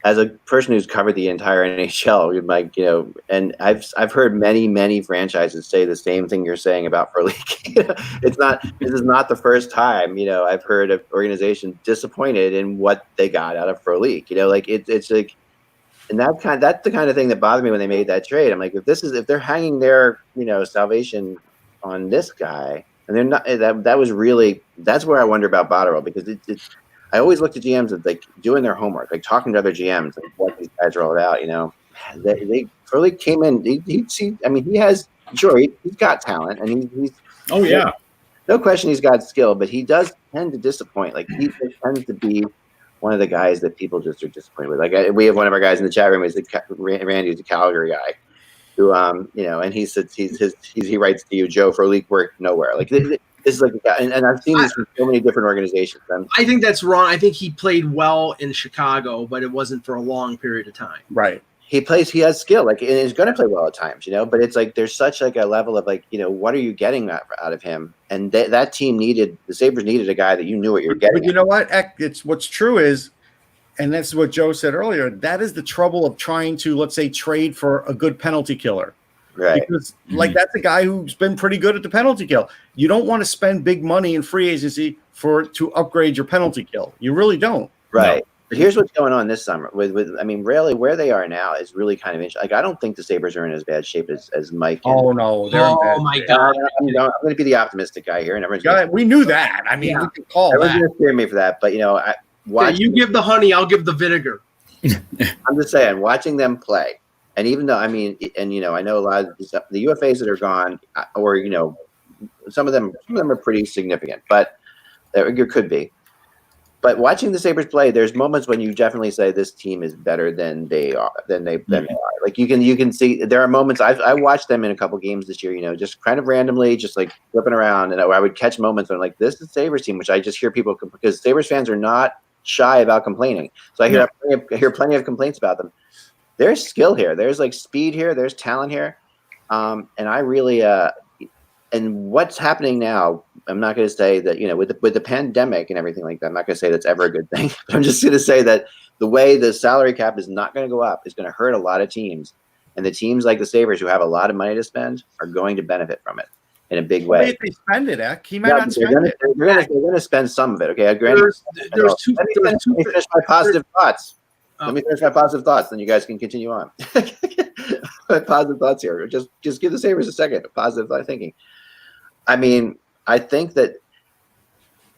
As a person who's covered the entire NHL, and I've heard many franchises say the same thing you're saying about Frolik. This is not the first time, I've heard of organizations disappointed in what they got out of Frolik. It's like, and that's the kind of thing that bothered me when they made that trade. I'm like, if they're hanging their, salvation on this guy, and they're not, that's where I wonder about Botterill, because I always looked at GMs as like doing their homework, like talking to other GMs, like what these guys are all about. Frolik came in. He's got talent, and he's. No, no question he's got skill, but he does tend to disappoint. Like he tends to be one of the guys that people just are disappointed with. Like we have one of our guys in the chat room is Randy, who's a Calgary guy, who and he says he writes to you, Joe, for league work nowhere. Like this is like, and I've seen this from so many different organizations. I think that's wrong. I think he played well in Chicago, but it wasn't for a long period of time. Right. He has skill, like, and he's going to play well at times, but it's like, there's such like a level of like, what are you getting out of him? And that team the Sabres needed a guy that you knew what you're getting. But you know what? It's what's true is, and that's what Joe said earlier, that is the trouble of trying to, let's say, trade for a good penalty killer. Right. Because like that's a guy who's been pretty good at the penalty kill. You don't want to spend big money in free agency to upgrade your penalty kill. You really don't. Right. No. But here's what's going on this summer really where they are now is really kind of interesting. Like, I don't think the Sabres are in as bad shape as Mike. Oh no, they're in bad my shape. God! I'm going to be the optimistic guy here, and everyone's We knew that. I mean, we could call everyone's that. going to fear me for that. But You give the honey, I'll give the vinegar. I'm just saying, watching them play, and even though I know a lot of the UFAs that are gone, or some of them are pretty significant, but there could be. But watching the Sabres play, there's moments when you definitely say this team is better than they are. Like you can see there are moments. I watched them in a couple games this year. Just kind of randomly, just like flipping around, and I would catch moments when I'm like, this is Sabres team, which I just hear people because Sabres fans are not shy about complaining. So I hear plenty of complaints about them. There's skill here. There's like speed here. There's talent here, and I really and what's happening now, I'm not going to say that, with the pandemic and everything like that, I'm not going to say that's ever a good thing. But I'm just going to say that the way the salary cap is not going to go up is going to hurt a lot of teams. And the teams like the Sabres who have a lot of money to spend are going to benefit from it in a big way. If they spend it, Eck, he might not spend it. They're going to spend some of it. Okay. Let me finish my positive thoughts. Let me finish my positive thoughts, then you guys can continue on. My positive thoughts here. Just give the Sabres a second. Positive thought thinking. I mean, I think that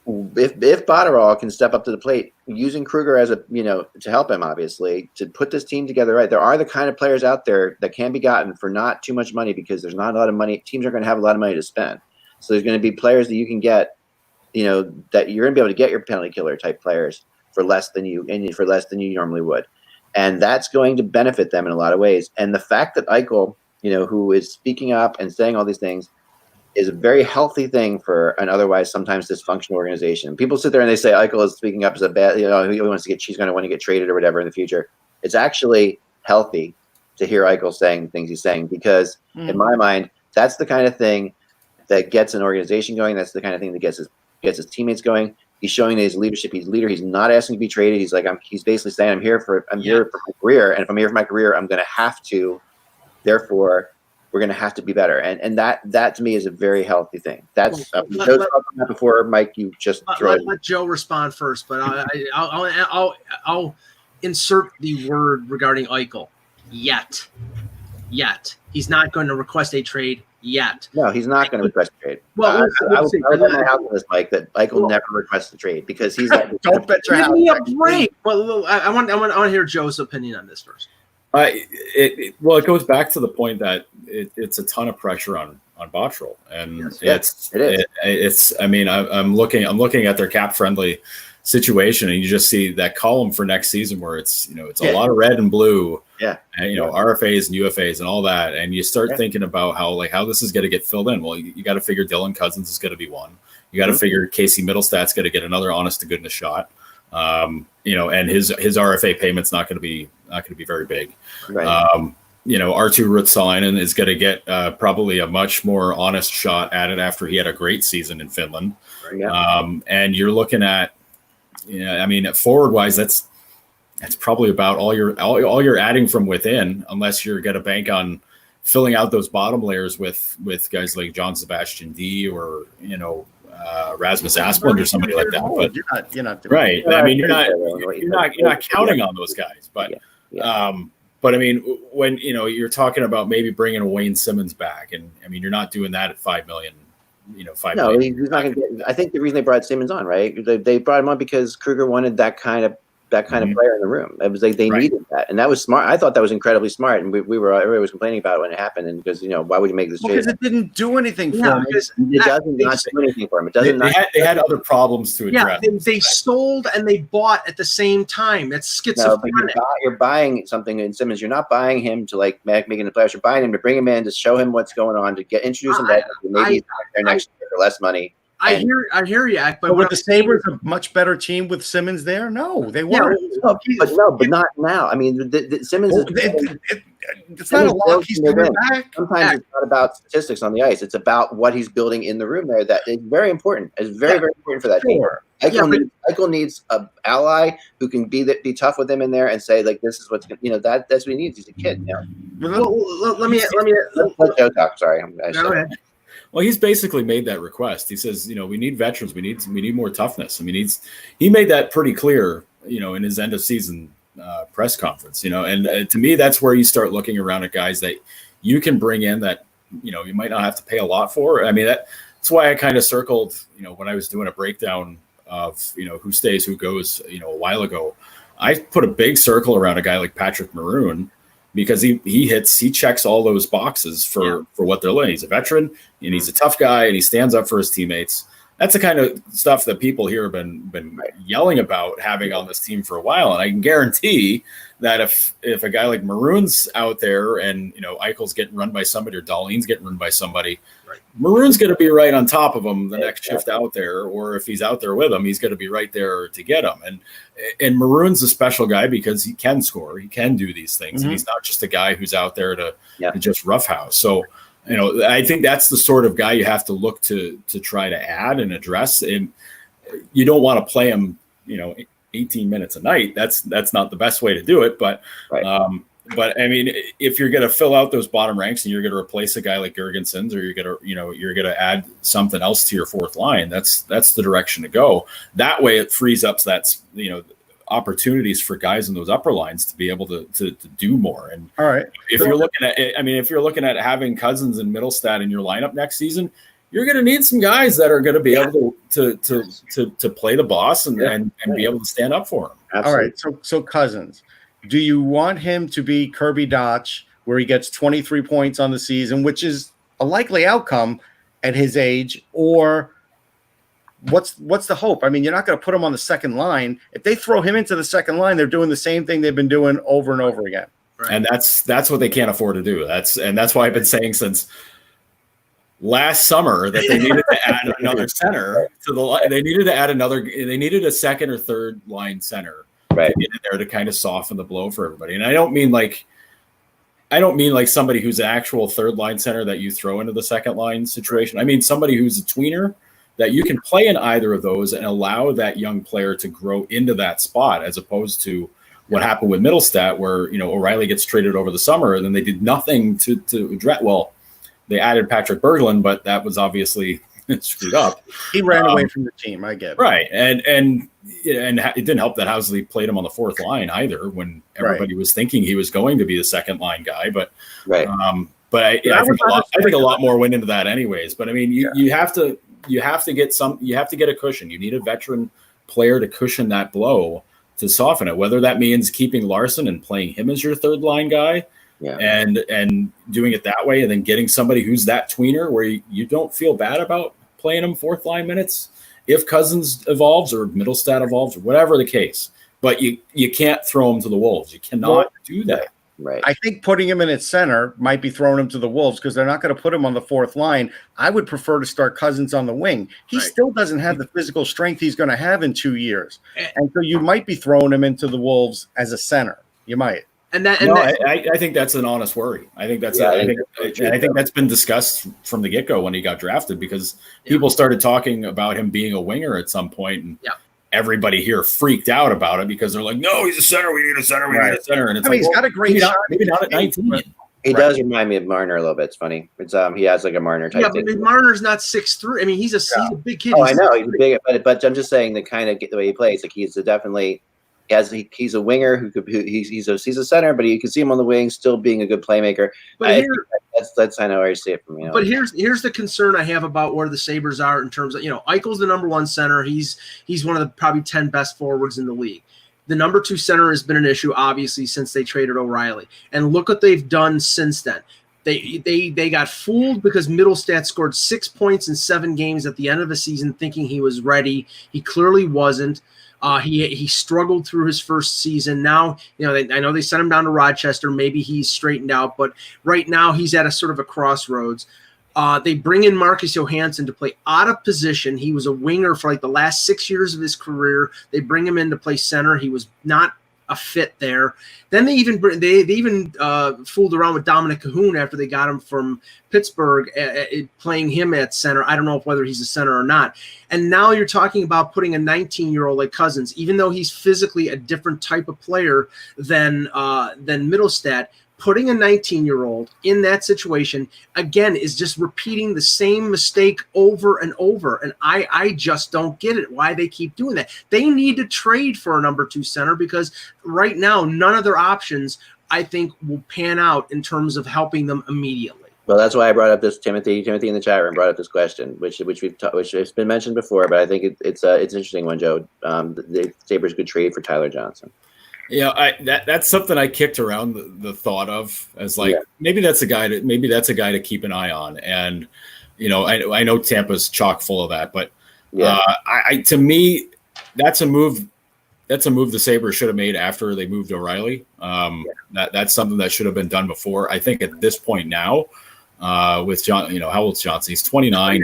if Botterill can step up to the plate, using Kruger as to help him, obviously, to put this team together right, there are the kind of players out there that can be gotten for not too much money because there's not a lot of money. Teams are going to have a lot of money to spend. So there's going to be players that you can get, that you're going to be able to get your penalty killer type players for less than you normally would. And that's going to benefit them in a lot of ways. And the fact that Eichel, who is speaking up and saying all these things, is a very healthy thing for an otherwise sometimes dysfunctional organization. People sit there and they say Eichel is speaking up as a bad, he's going to want to get traded or whatever in the future. It's actually healthy to hear Eichel saying the things he's saying because in my mind, that's the kind of thing that gets an organization going. That's the kind of thing that gets his teammates going. He's showing that he's leadership. He's a leader. He's not asking to be traded. He's like, he's basically saying, I'm here for my career. And if I'm here for my career, I'm going to have to, therefore, we're going to have to be better, and that to me is a very healthy thing. That's before Mike. You just let Joe respond first, but I'll insert the word regarding Eichel. Yet, he's not going to request a trade yet. No, he's not going to request a trade. Well, I would bet my house on this, Mike, that Eichel never requests a trade because he's like, don't bet your house. Give me a break. Well, I want to hear Joe's opinion on this first. It goes back to the point that it's a ton of pressure on Botterill, and it's. I mean, I'm looking at their cap friendly situation, and you just see that column for next season where it's a lot of red and blue, and RFAs and UFAs and all that, and you start thinking about how this is going to get filled in. Well, you got to figure Dylan Cousins is going to be one. You got to figure Casey Middlestat's going to get another honest to goodness shot. And his RFA payment's not going to be very big. Right. Arttu Ruotsalainen is going to get probably a much more honest shot at it after he had a great season in Finland. Yeah. And you're looking at, forward wise, that's probably about all you're adding from within, unless you're going to bank on filling out those bottom layers with guys like John Sebastian D or Rasmus Asplund or somebody like that. But you're not doing right. I mean, you're not counting on those guys, but. But I mean, when you're talking about maybe bringing Wayne Simmons back, and I mean, you're not doing that at $5 million. No, he's not going to get. I think the reason they brought Simmons on, right? They brought him on because Kruger wanted that kind of that kind of player in the room. It was like they needed that, and that was smart. I thought that was incredibly smart, and everybody was complaining about it when it happened, and because why would you make this change? Because it didn't do anything for him. It doesn't not do anything for him. It doesn't. They had other problems to address. Yeah, they sold and they bought at the same time. That's schizophrenic. No, but you're buying something in Simmons. You're not buying him to like making the playoffs. You're buying him to bring him in, to show him what's going on, to introduce him to maybe he's there next year for less money. I hear you, but were the Sabres a much better team with Simmons there? No, they weren't. But not now. I mean, the Simmons is. It's not a lock. He's coming back. Sometimes it's not about statistics on the ice. It's about what he's building in the room there. That is very important. It's very important for that team. Eichel needs an ally who can be tough with him in there and say like, this is what's that's what he needs. He's a kid. Let me let Joe talk. Sorry. Go ahead. Well, he's basically made that request. He says, we need veterans. We need more toughness. I mean, he made that pretty clear, in his end of season press conference. And to me, that's where you start looking around at guys that you can bring in that you might not have to pay a lot for. I mean, that's why I kind of circled, when I was doing a breakdown of who stays, who goes, a while ago. I put a big circle around a guy like Patrick Maroon. Because he checks all those boxes for what they're doing. He's a veteran and he's a tough guy and he stands up for his teammates. That's the kind of stuff that people here have been yelling about having on this team for a while. And I can guarantee that if a guy like Maroon's out there and Eichel's getting run by somebody or Dahlin's getting run by somebody, Maroon's going to be right on top of him the next shift out there. Or if he's out there with him, he's going to be right there to get him. And Maroon's a special guy because he can score, he can do these things, and he's not just a guy who's out there to just roughhouse. So, I think that's the sort of guy you have to look to try to add and address. And you don't want to play him, 18 minutes a night. That's not the best way to do it. But I mean, if you're going to fill out those bottom ranks and you're going to replace a guy like Jurgensen's, or you're going to add something else to your fourth line, that's the direction to go. That way, it frees up opportunities for guys in those upper lines to be able to do more. And all right, if you're looking at having Cousins and Middlestat in your lineup next season, you're going to need some guys that are going to be able to play the boss and be able to stand up for him. Absolutely. All right, so Cousins. Do you want him to be Kirby Dach, where he gets 23 points on the season, which is a likely outcome at his age, or what's the hope? I mean, you're not going to put him on the second line. If they throw him into the second line, they're doing the same thing they've been doing over and over again. Right. And that's what they can't afford to do. That's why I've been saying since last summer that they needed to add another center to the line. They needed a second or third line center. Right. To get in there to kind of soften the blow for everybody. And I don't mean like somebody who's an actual third line center that you throw into the second line situation. I mean somebody who's a tweener that you can play in either of those and allow that young player to grow into that spot, as opposed to what happened with Middlestat, where O'Reilly gets traded over the summer and then they did nothing to address. Well, they added Patrick Berglund, but that was obviously screwed up. He ran away from the team. I get it. Right, and it didn't help that Housley played him on the fourth line either when everybody was thinking he was going to be the second line guy. But I think a lot more went into that anyways. But I mean, you have to get a cushion. You need a veteran player to cushion that blow, to soften it. Whether that means keeping Larson and playing him as your third line guy. Yeah. And doing it that way, and then getting somebody who's that tweener where you don't feel bad about playing him fourth line minutes if Cousins evolves or Middlestat evolves or whatever the case. But you can't throw him to the Wolves. You cannot do that. Right. I think putting him in at center might be throwing him to the Wolves because they're not going to put him on the fourth line. I would prefer to start Cousins on the wing. He still doesn't have the physical strength he's going to have in 2 years. And so you might be throwing him into the Wolves as a center. You might. I think that's an honest worry. I think that's I think that's been discussed from the get-go when he got drafted, because people started talking about him being a winger at some point, and everybody here freaked out about it because they're like, "No, he's a center. We need a center. We need a center." And it's he's got a great shot. Maybe not at 19. He does remind me of Marner a little bit. It's funny. It's he has like a Marner type thing. But Marner's not 6'3". I mean, he's a big kid. Oh, I know he's big, but I'm just saying the kind of the way he plays. Like he's definitely. He's a winger who could. He's a center, but you can see him on the wing still being a good playmaker. But that's I know where you see it from. But here's the concern I have about where the Sabres are in terms of Eichel's the number one center. He's one of the probably 10 best forwards in the league. the number 2 center has been an issue, obviously, since they traded O'Reilly. And look what they've done since then. They got fooled because Middlestat scored 6 points in 7 games at the end of the season, thinking he was ready. He clearly wasn't. He struggled through his first season. Now, I know they sent him down to Rochester. Maybe he's straightened out, but right now he's at a sort of a crossroads. They bring in Marcus Johansson to play out of position. He was a winger for like the last 6 years of his career. They bring him in to play center. He was not a fit there. Then they even fooled around with Dominic Cahoon after they got him from Pittsburgh, playing him at center. I don't know whether he's a center or not. And now you're talking about putting a 19-year-old like Cousins, even though he's physically a different type of player than Middlestat. Putting a 19-year-old in that situation, again, is just repeating the same mistake over and over. And I just don't get it, why they keep doing that. They need to trade for a number 2 center because right now, none of their options, I think, will pan out in terms of helping them immediately. Well, that's why I brought up this Timothy in the chat room brought up this question, which has been mentioned before, but I think it's an interesting one, Joe. The Sabres could trade for Tyler Johnson. Yeah, that's something I kicked around the thought of as like maybe that's a guy to keep an eye on. And I know Tampa's chock full of that, but to me that's a move the Sabres should have made after they moved O'Reilly. That's something that should have been done before. I think at this point now, with John, how old's Johnson? He's 29.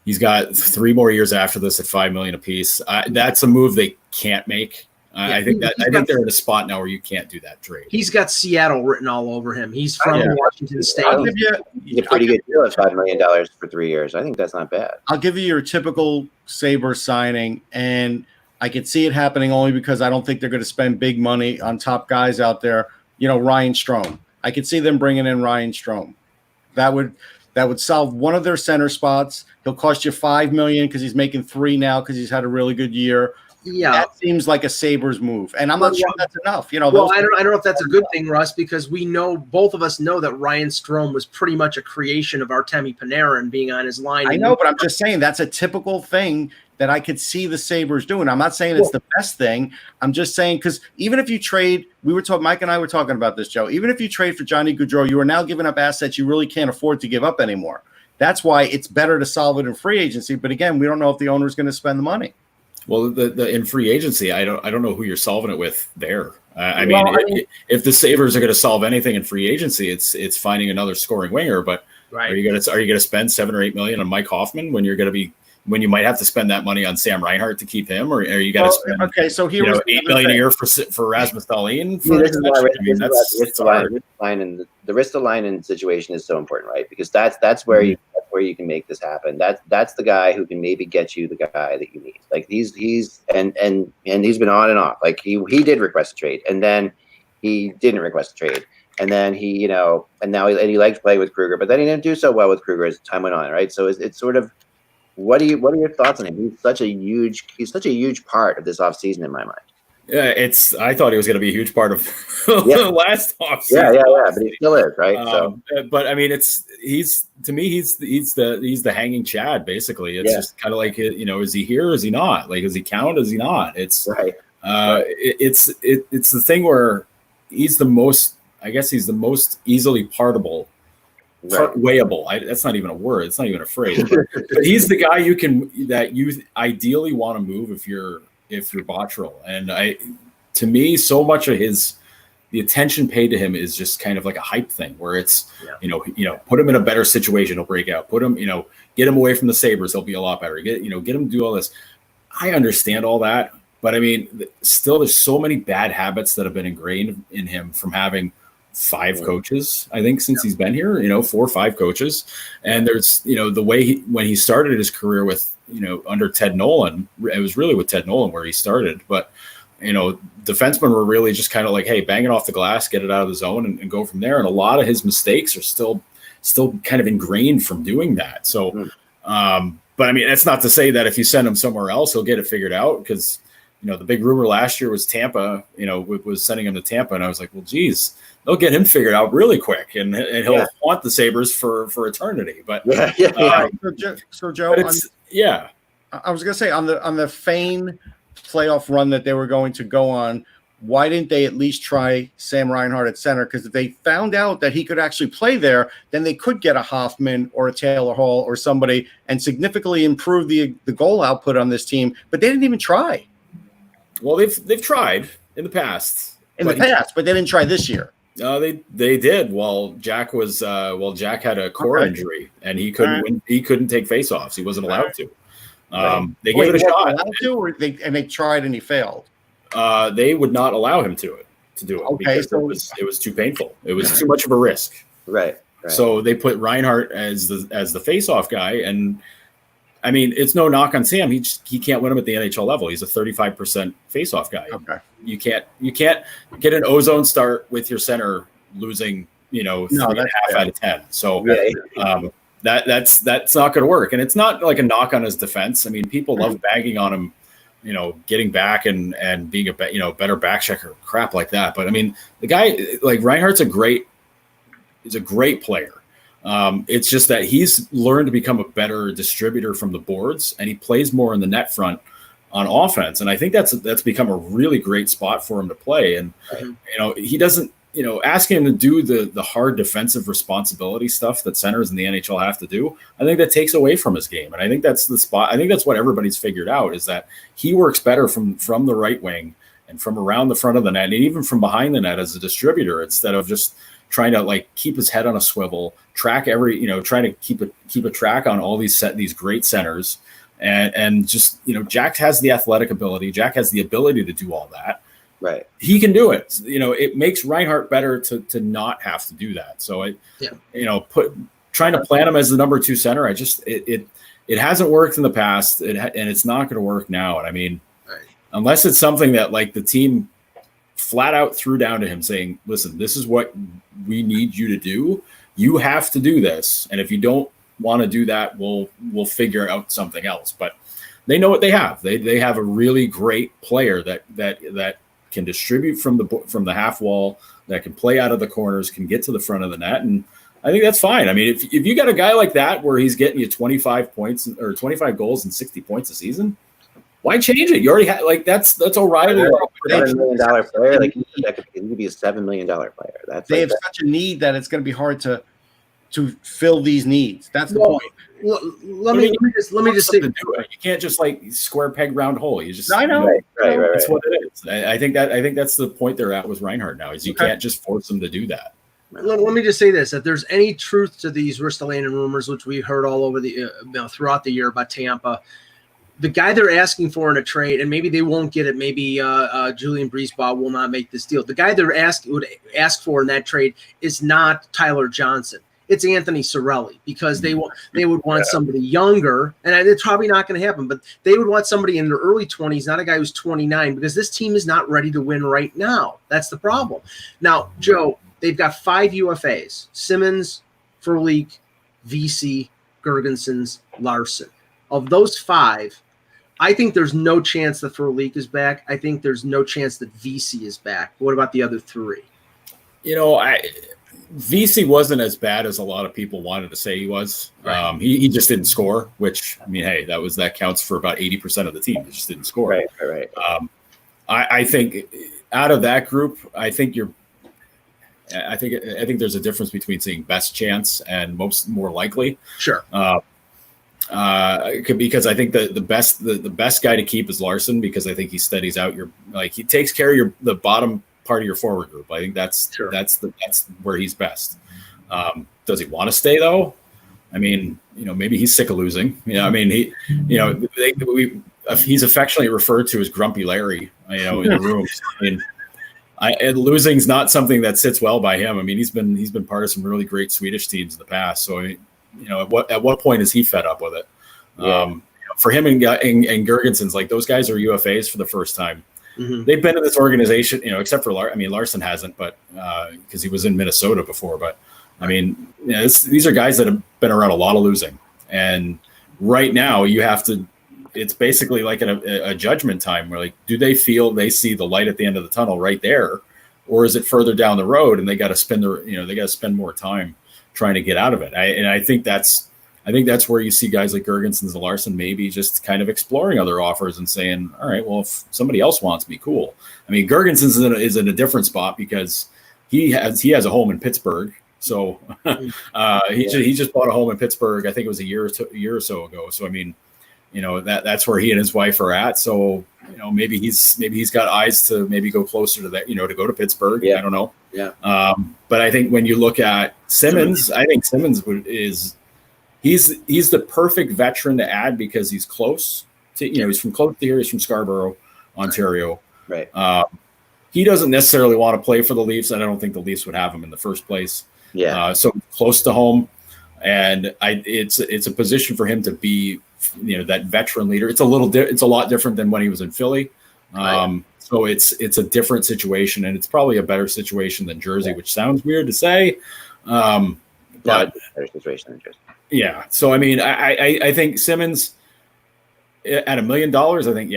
He's got 3 more years after this at $5 million apiece. That's a move they can't make. I think they're in a spot now where you can't do that trade. He's got Seattle written all over him. He's from Washington State. He's a pretty good deal at $5 million for 3 years. I think that's not bad. I'll give you your typical Sabres signing, and I can see it happening only because I don't think they're going to spend big money on top guys out there. Ryan Strome. I could see them bringing in Ryan Strome. That would solve one of their center spots. He'll cost you $5 million because he's making $3 million now because he's had a really good year. Yeah, that seems like a Sabres move, and I'm not sure that's enough. I don't know if that's a good thing, Russ, because both of us know that Ryan Strome was pretty much a creation of Artemi Panarin being on his line. I know, but I'm just saying that's a typical thing that I could see the Sabres doing. I'm not saying it's the best thing. I'm just saying because even if you trade, Mike and I were talking about this, Joe. Even if you trade for Johnny Gaudreau, you are now giving up assets you really can't afford to give up anymore. That's why it's better to solve it in free agency. But again, we don't know if the owner is going to spend the money. Well, the in free agency, I don't know who you're solving it with there. If the Sabres are going to solve anything in free agency, it's finding another scoring winger. But are you going to spend $7 or $8 million on Mike Hoffman when you might have to spend that money on Sam Reinhart to keep him, or are you going to spend $8 million a year for Rasmus Dahlin? The Ristolainen situation is so important, right? Because that's where you can make this happen. That's the guy who can maybe get you the guy that you need. Like he's been on and off. Like he did request a trade, and then he didn't request a trade, and then he he likes playing with Kruger, but then he didn't do so well with Kruger as time went on, right? So it's sort of what are your thoughts on him? He's such a huge part of this offseason in my mind. Yeah, I thought he was going to be a huge part of the last offseason. Yeah, but he still is, right? But I mean, he's the hanging Chad basically. It's just kind of like, is he here? Is he not? Like, does he count? Is he not? It's right. It's the thing where he's the most easily partable. Weighable. That's not even a word. It's not even a phrase. But he's the guy that you ideally want to move if you're Botterill. And to me, so much of the attention paid to him is just kind of like a hype thing where it's put him in a better situation, he'll break out. Put him, get him away from the Sabres, he'll be a lot better. Get him to do all this. I understand all that, but I mean, still, there's so many bad habits that have been ingrained in him from having 5 coaches, I think, since he's been here, 4 or 5 coaches. And there's, the way when he started his career with, under Ted Nolan, it was really with Ted Nolan where he started. But, defensemen were really just kind of like, hey, bang it off the glass, get it out of the zone and go from there. And a lot of his mistakes are still kind of ingrained from doing that. So, but I mean, that's not to say that if you send him somewhere else, he'll get it figured out because, the big rumor last year was Tampa, was sending him to Tampa. And I was like, well, geez, they'll get him figured out really quick, and he'll haunt the Sabres for eternity. But so Joe, I was gonna say on the Fane playoff run that they were going to go on, why didn't they at least try Sam Reinhart at center? Because if they found out that he could actually play there, then they could get a Hoffman or a Taylor Hall or somebody and significantly improve the goal output on this team. But they didn't even try. Well, they've tried in the past. But they didn't try this year. They did. Jack had a core injury and he couldn't win, he couldn't take faceoffs. He wasn't allowed to. They gave it a shot. They tried and he failed. They would not allow him to do it because it was too painful. It was too much of a risk. Right. So they put Reinhart as the face-off guy, and I mean, it's no knock on Sam. He can't win him at the NHL level. He's a 35% face-off guy. Okay. You can't get an ozone start with your center losing, 3.5 out of 10. So that's not going to work. And it's not like a knock on his defense. I mean, people love bagging on him, getting back and being a better back checker, crap like that. But I mean, the guy like Reinhardt's a great player. It's just that he's learned to become a better distributor from the boards, and he plays more in the net front on offense. And I think that's become a really great spot for him to play. And, he doesn't, asking him to do the hard defensive responsibility stuff that centers in the NHL have to do, I think that takes away from his game. And I think that's the spot. I think that's what everybody's figured out, is that he works better from the right wing and from around the front of the net and even from behind the net as a distributor, instead of just trying to keep his head on a swivel, track trying to keep a track on all these great centers. And just, Jack has the athletic ability. Jack has the ability to do all that. Right. He can do it. It makes Reinhart better to not have to do that. So trying to plan him as the number 2 center, it hasn't worked in the past, and it's not going to work now. And I mean, unless it's something that the team flat out threw down to him saying, listen, this is what we need you to do. You have to do this. And if you don't want to do that, we'll figure out something else. But they know what they have. They have a really great player that can distribute from the half wall, that can play out of the corners, can get to the front of the net. And I think that's fine. I mean, if you got a guy like that where he's getting you 25 points or 25 goals and 60 points a season, why change it? You already have that's O'Reilly. $7 million player, that could be a $7 million player. They have such a need that it's going to be hard to fill these needs. That's the point. Let me just say, you can't just square peg round hole. You just I know. Right. That's what it is. I think that's the point they're at with Reinhart now, is you can't just force them to do that. Let me just say this: if there's any truth to these Ristolainen rumors, which we heard all over the throughout the year about Tampa, the guy they're asking for in a trade, and maybe they won't get it. Maybe Julian Breesbaugh will not make this deal. The guy would ask for in that trade is not Tyler Johnson. It's Anthony Cirelli, because they would want somebody younger, and it's probably not going to happen, but they would want somebody in their early 20s, not a guy who's 29, because this team is not ready to win right now. That's the problem. Now, Joe, they've got 5 UFAs: Simmons, Furlik, VC, Gergensons, Larson. Of those 5, I think there's no chance that Furlik is back. I think there's no chance that VC is back. What about the other 3? VC wasn't as bad as a lot of people wanted to say he was. Right. He just didn't score, which, I mean, hey, that counts for about 80% of the team. He just didn't score. Right. I think out of that group, I think there's a difference between saying best chance and more likely. Sure. Because I think the best guy to keep is Larson, because I think he steadies out he takes care of the bottom part of your forward group. I think that's where he's best. Does he want to stay though? I mean, maybe he's sick of losing. I mean, he's affectionately referred to as Grumpy Larry. In the rooms. I mean, and losing's not something that sits well by him. I mean, he's been part of some really great Swedish teams in the past. So, at what point is he fed up with it? Yeah. For him and Gergensons, those guys are UFAs for the first time. Mm-hmm. They've been in this organization, except for Larson hasn't, but because he was in Minnesota before. But I mean, these are guys that have been around a lot of losing, and right now you have to. It's basically like a judgment time where, do they feel they see the light at the end of the tunnel right there, or is it further down the road and they got to spend more time trying to get out of it? I think that's I think that's where you see guys like Girgensons and Larson maybe just kind of exploring other offers and saying, all right, well, if somebody else wants me, cool. I mean, Girgensons is in a different spot because he has a home in Pittsburgh. So he just bought a home in Pittsburgh. I think it was a year or so ago. So I mean, that's where he and his wife are at. So maybe he's got eyes to maybe go closer to that. To go to Pittsburgh. Yeah. I don't know. Yeah. But I think when you look at Simmons, I think Simmons he's the perfect veteran to add because he's close to he's from close to here. He's from Scarborough, Ontario. Right. He doesn't necessarily want to play for the Leafs, and I don't think the Leafs would have him in the first place. Yeah. So close to home, and it's a position for him to be, that veteran leader. It's a lot different than when he was in Philly. So it's a different situation, and it's probably a better situation than Jersey, which sounds weird to say. But better situation than Jersey. Yeah. So I mean, I think Simmons at $1 million. I think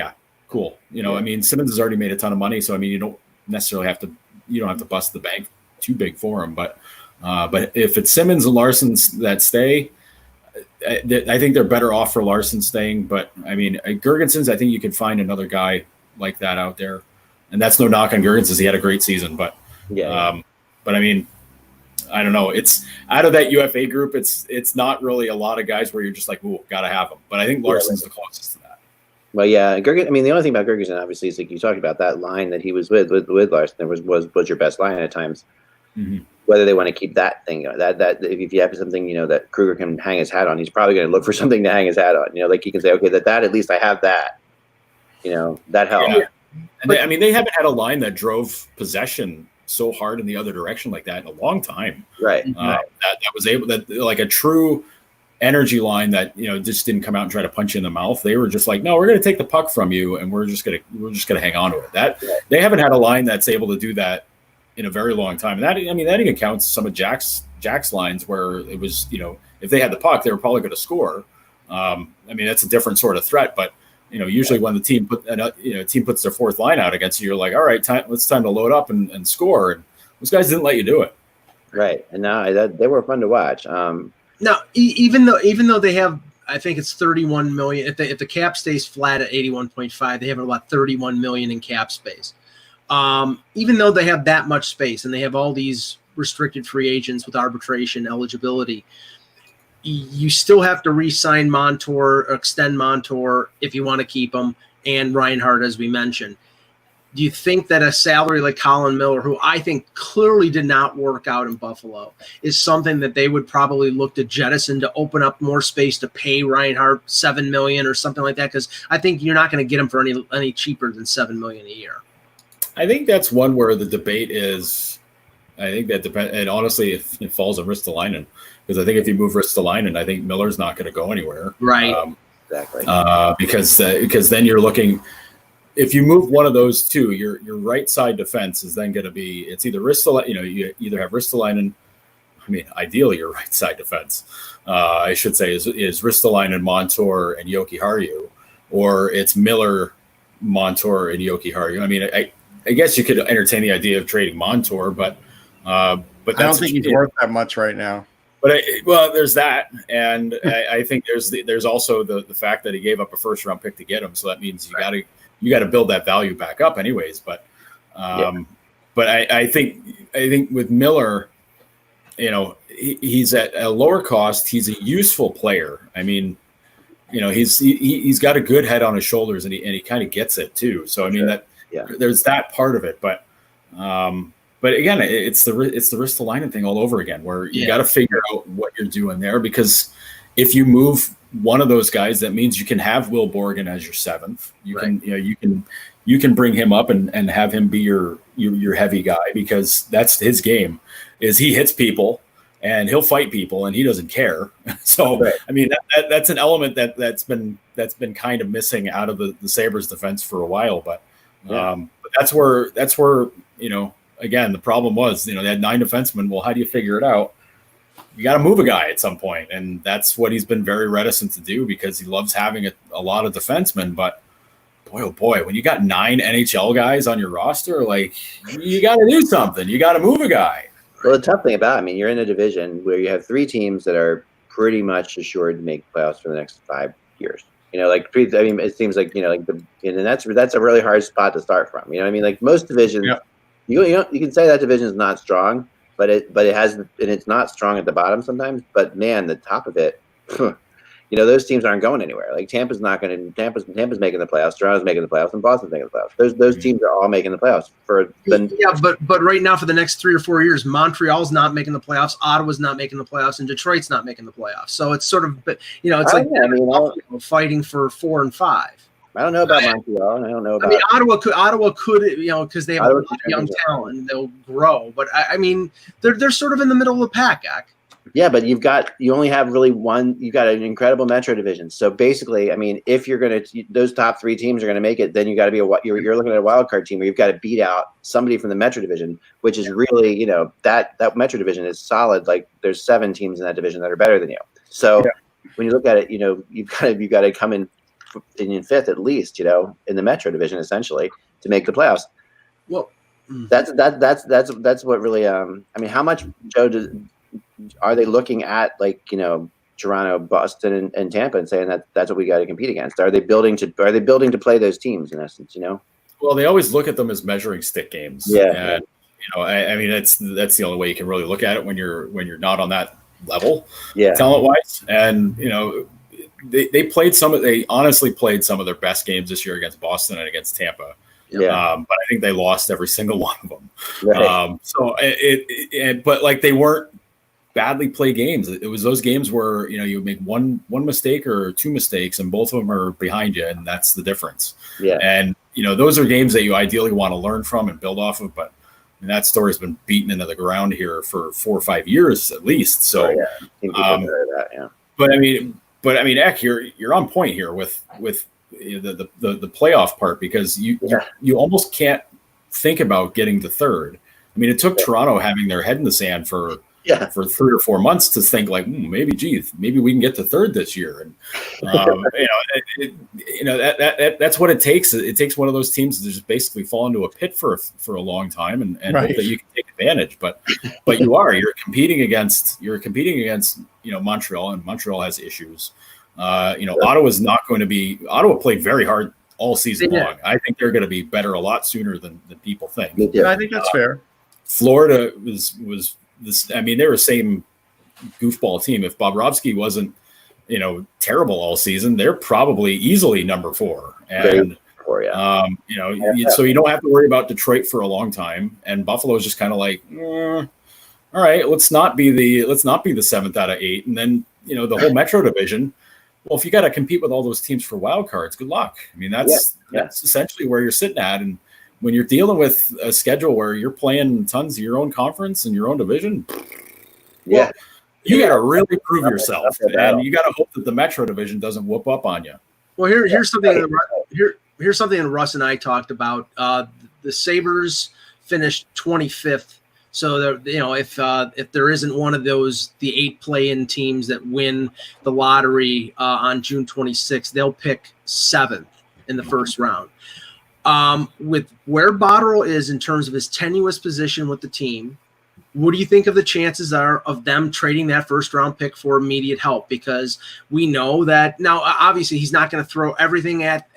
cool. I mean, Simmons has already made a ton of money, so I mean, you don't necessarily have to bust the bank too big for him, but if it's Simmons and Larson's that stay, I think they're better off for Larson staying. But I mean, Girgensons, I think you can find another guy like that out there, and that's no knock on Girgensons. He had a great season, but but I mean, I don't know. It's out of that UFA group. It's not really a lot of guys where you're just like, ooh, gotta have him. But I think Larson's the closest to that. Well, yeah, Girgensons. I mean, the only thing about Girgensons, obviously, is like you talked about that line that he was with Larson. There was your best line at times. Mm-hmm. Whether they want to keep that thing, that if you have something, that Kruger can hang his hat on, he's probably going to look for something to hang his hat on. Like he can say, okay, that at least I have that. That helps. Yeah. And they haven't had a line that drove possession so hard in the other direction like that in a long time. Right. That was able like a true energy line that just didn't come out and try to punch you in the mouth. They were just like, no, we're going to take the puck from you and we're just gonna hang on to it. They haven't had a line that's able to do that in a very long time. And that even counts some of Jack's lines where it was, if they had the puck, they were probably going to score. That's a different sort of threat, but usually when the team puts their fourth line out against you, you're like, all right, it's time to load up and score. And those guys didn't let you do it. Right. And now they were fun to watch. Now, even though they have, I think it's 31 million, if the cap stays flat at 81.5, they have about 31 million in cap space. Even though they have that much space and they have all these restricted free agents with arbitration eligibility, you still have to re-sign Montour, or extend Montour if you want to keep him, and Reinhart, as we mentioned. Do you think that a salary like Colin Miller, who I think clearly did not work out in Buffalo, is something that they would probably look to jettison to open up more space to pay Reinhart $7 million or something like that? Because I think you're not going to get him for any cheaper than $7 million a year. I think that's one where the debate is. I think that depends, and honestly, it falls on Ristolainen, because I think if you move Ristolainen, I think Miller's not going to go anywhere. Right. Exactly. Because then you're looking. If you move one of those two, your right side defense is then going to be, it's either Ristolainen. You either have Ristolainen. I mean, ideally, your right side defense, I should say, is Ristolainen, Montour, and Yoki Haru, or it's Miller, Montour, and Yoki Haru. I mean, I guess you could entertain the idea of trading Montour, but I don't think he's worth that much right now. But there's that, and I think there's also the fact that he gave up a first round pick to get him, so that means you got to build that value back up, anyways. But I think with Miller, he's at a lower cost. He's a useful player. I mean, he's got a good head on his shoulders, and he kind of gets it too. So I mean there's that part of it, but again, it's the Ristolainen thing all over again, where you got to figure out what you're doing there, because if you move one of those guys, that means you can have Will Borgen as your seventh. You can bring him up and have him be your heavy guy, because that's his game. Is he hits people and he'll fight people and he doesn't care. So I mean that's an element that's been kind of missing out of the Sabres defense for a while, but that's where again, the problem was, they had 9 defensemen. Well, how do you figure it out? You got to move a guy at some point, and that's what he's been very reticent to do, because he loves having a lot of defensemen. But boy, oh boy, when you got 9 NHL guys on your roster, like, you got to do something. You got to move a guy. Well, the tough thing about it, I mean, you're in a division where you have 3 teams that are pretty much assured to make playoffs for the next 5 years. It seems like and that's a really hard spot to start from. You know what I mean? Like most divisions, you can say that division is not strong, but it has, and it's not strong at the bottom sometimes. But man, the top of it, those teams aren't going anywhere. Like Tampa's not going to. Tampa's making the playoffs. Toronto's making the playoffs, and Boston's making the playoffs. Those teams are all making the playoffs but right now for the next 3 or 4 years, Montreal's not making the playoffs, Ottawa's not making the playoffs, and Detroit's not making the playoffs. So it's sort of, it's fighting for 4 and 5. I don't know about Montreal. I don't know about. Ottawa could because they have a lot of young talent and they'll grow. But they're sort of in the middle of the pack, Ak. Yeah, but you only have really one. You got an incredible Metro division. So basically, if you're going to, those top 3 teams are going to make it, then you got to be you're looking at a wild card team where you've got to beat out somebody from the Metro division, which is really, that Metro division is solid. Like there's 7 teams in that division that are better than you. So when you look at it, you've got to come in 5th at least, in the Metro division essentially to make the playoffs. Well, that's what really. How much, Joe, are they looking at Toronto, Boston, and Tampa and saying that's what we got to compete against? Are they building to play those teams in essence? Well, they always look at them as measuring stick games. Yeah. And, that's the only way you can really look at it when you're not on that level, talent wise. And they honestly played some of their best games this year against Boston and against Tampa. Yeah. But I think they lost every single one of them. Right. But they weren't badly played games. It was those games where you make one mistake or 2 mistakes and both of them are behind you, and that's the difference. Yeah. And those are games that you ideally want to learn from and build off of, but that story's been beaten into the ground here for 4 or 5 years at least. So But Ek, you're on point here with the playoff part, because you almost can't think about getting to 3rd. It took Toronto having their head in the sand for 3 or 4 months to think maybe we can get to 3rd this year. And that's what it takes. It takes one of those teams to just basically fall into a pit for a long time and hope that you can take advantage. But you're competing against Montreal, and Montreal has issues. Ottawa's not going to be. Ottawa played very hard all season long. I think they're going to be better a lot sooner than people think. Yeah, I think that's fair. Florida was this. They were the same goofball team. If Bobrovsky wasn't, terrible all season, they're probably easily number 4. And so you don't have to worry about Detroit for a long time. And Buffalo is just kind of like, all right, let's not be the 7th out of 8. And then the whole Metro division. Well, if you got to compete with all those teams for wild cards, good luck. That's essentially where you're sitting at. And when you're dealing with a schedule where you're playing tons of your own conference and your own division, you got to really prove yourself, and you got to hope that the Metro division doesn't whoop up on you. Well, here's something. Here's something that Russ and I talked about. The Sabres finished 25th. So if there isn't one of those, the 8 play-in teams that win the lottery on June 26th, they'll pick 7th in the first round. With where Botterill is in terms of his tenuous position with the team, what do you think of the chances are of them trading that first round pick for immediate help? Because we know that now, obviously, he's not going to throw everything at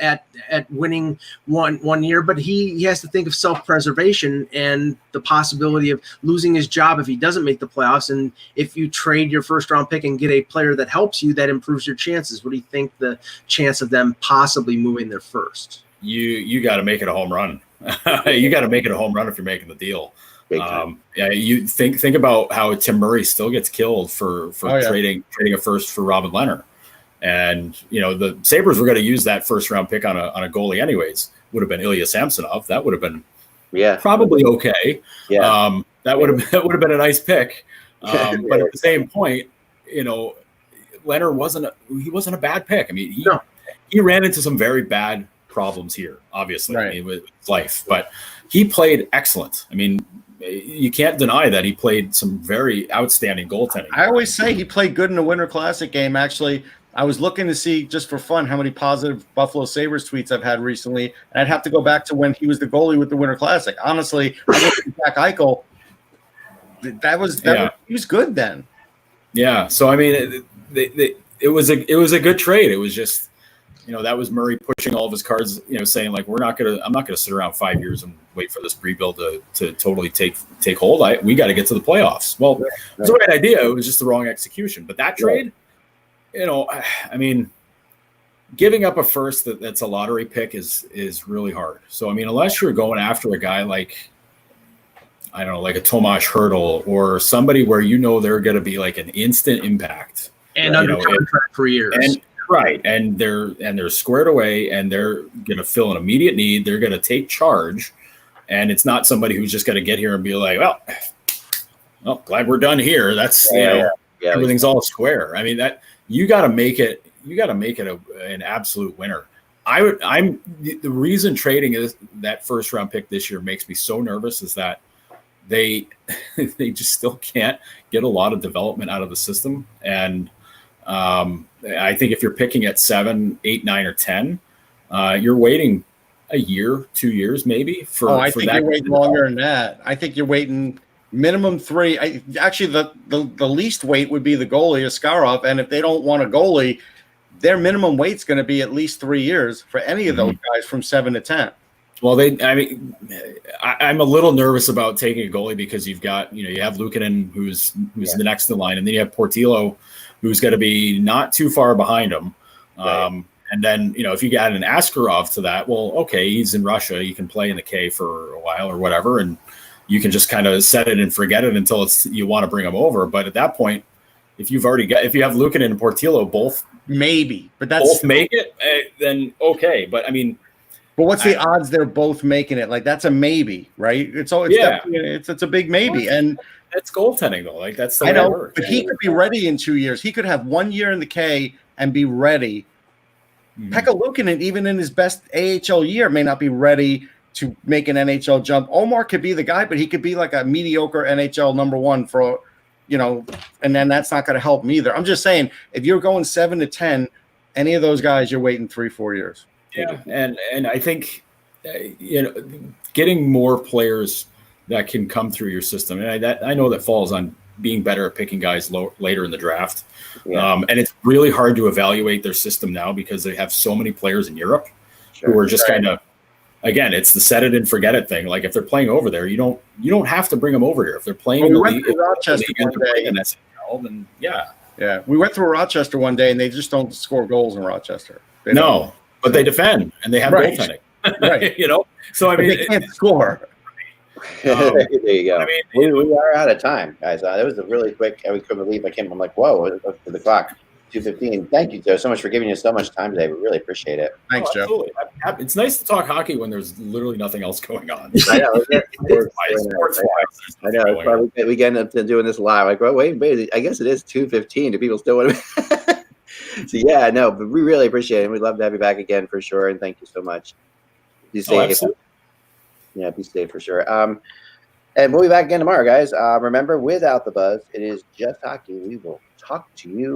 winning one year, but he has to think of self-preservation and the possibility of losing his job if he doesn't make the playoffs. And if you trade your first round pick and get a player that helps you, that improves your chances. What do you think the chance of them possibly moving their first? You got to make it a home run. You got to make it a home run if you're making the deal. You think about how Tim Murray still gets killed for trading a first for Robin Leonard, and the Sabres were going to use that first round pick on a goalie anyways. Would have been Ilya Samsonov. That would have been probably okay. That would have been a nice pick. But at the same point, Leonard wasn't a bad pick. He ran into some very bad problems here, obviously, with life, but he played excellent. You can't deny that he played some very outstanding goaltending. I always say he played good in the Winter Classic game. Actually, I was looking to see, just for fun, how many positive Buffalo Sabres tweets I've had recently, and I'd have to go back to when he was the goalie with the Winter Classic. Honestly, I looked at Jack Eichel. He was good then. Yeah. So it was a good trade. It was just, that was Murray pushing all of his cards, saying like, I'm not gonna sit around 5 years and wait for this rebuild to totally take hold. We got to get to the playoffs. Well, it was the right idea. It was just the wrong execution. But that trade, I mean, giving up a first that's a lottery pick is really hard. So I mean, unless you're going after a guy like, I don't know, like a Tomas Hertl or somebody where they're going to be like an instant impact and under contract for years. And they're squared away and they're going to fill an immediate need. They're going to take charge, and it's not somebody who's just going to get here and be like, well, glad we're done here. That's everything's all square. I mean, that you got to make it. You got to make it an absolute winner. The reason trading is that first round pick this year makes me so nervous is that they just still can't get a lot of development out of the system. And I think if you're picking at 7, 8, 9, or 10, you're waiting a year, 2 years, maybe I think you're waiting longer than that. I think you're waiting minimum 3. Actually, the least wait would be the goalie, Askarov. And if they don't want a goalie, their minimum weight's going to be at least 3 years for any of those guys from 7 to 10. Well, I'm a little nervous about taking a goalie because you have Luukkonen who's the next in line, and then you have Portillo who's going to be not too far behind him. Right. And then, if you add an Askarov to that, well, okay, he's in Russia. You can play in the K for a while or whatever, and you can just kind of set it and forget it until you want to bring him over. But at that point, if you have Luukkonen and Portillo both make it, then okay. But I mean, but what's the odds they're both making it? Like, that's a maybe, right? It's a big maybe, and that's goaltending though. Like, that's the way it works. But he could be ready in 2 years. He could have 1 year in the K and be ready. Pekka Luukkonen, even in his best AHL year, may not be ready to make an NHL jump. Omar could be the guy, but he could be like a mediocre NHL number 1 for, and then that's not going to help him either. I'm just saying, if you're going 7 to 10, any of those guys, you're waiting 3-4 years. Yeah, and I think getting more players that can come through your system, and I know that falls on being better at picking guys later in the draft. Yeah. And it's really hard to evaluate their system now because they have so many players in Europe who are just kind of, again, it's the set it and forget it thing. Like, if they're playing over there, you don't have to bring them over here. If they're playing in the league, Rochester one day, then we went through Rochester one day and they just don't score goals in Rochester. But they defend and they have goaltending. Right. So I mean, they can't score. There you go. I mean, we are out of time, guys. That was a really quick. I couldn't believe I'm like, whoa, it's up to the clock. 2:15. Thank you, Joe, so much for giving us so much time today. We really appreciate it. Thanks, Joe. Absolutely. It's nice to talk hockey when there's literally nothing else going on. I know. I know. It's why we get into doing this live. Like, well, wait, I guess it is 2:15. Do people still want to? So yeah, no, but we really appreciate it. We'd love to have you back again for sure. And thank you so much. Be safe. Yeah, be safe for sure. And we'll be back again tomorrow, guys. Remember, without the buzz, it is just hockey. We will talk to you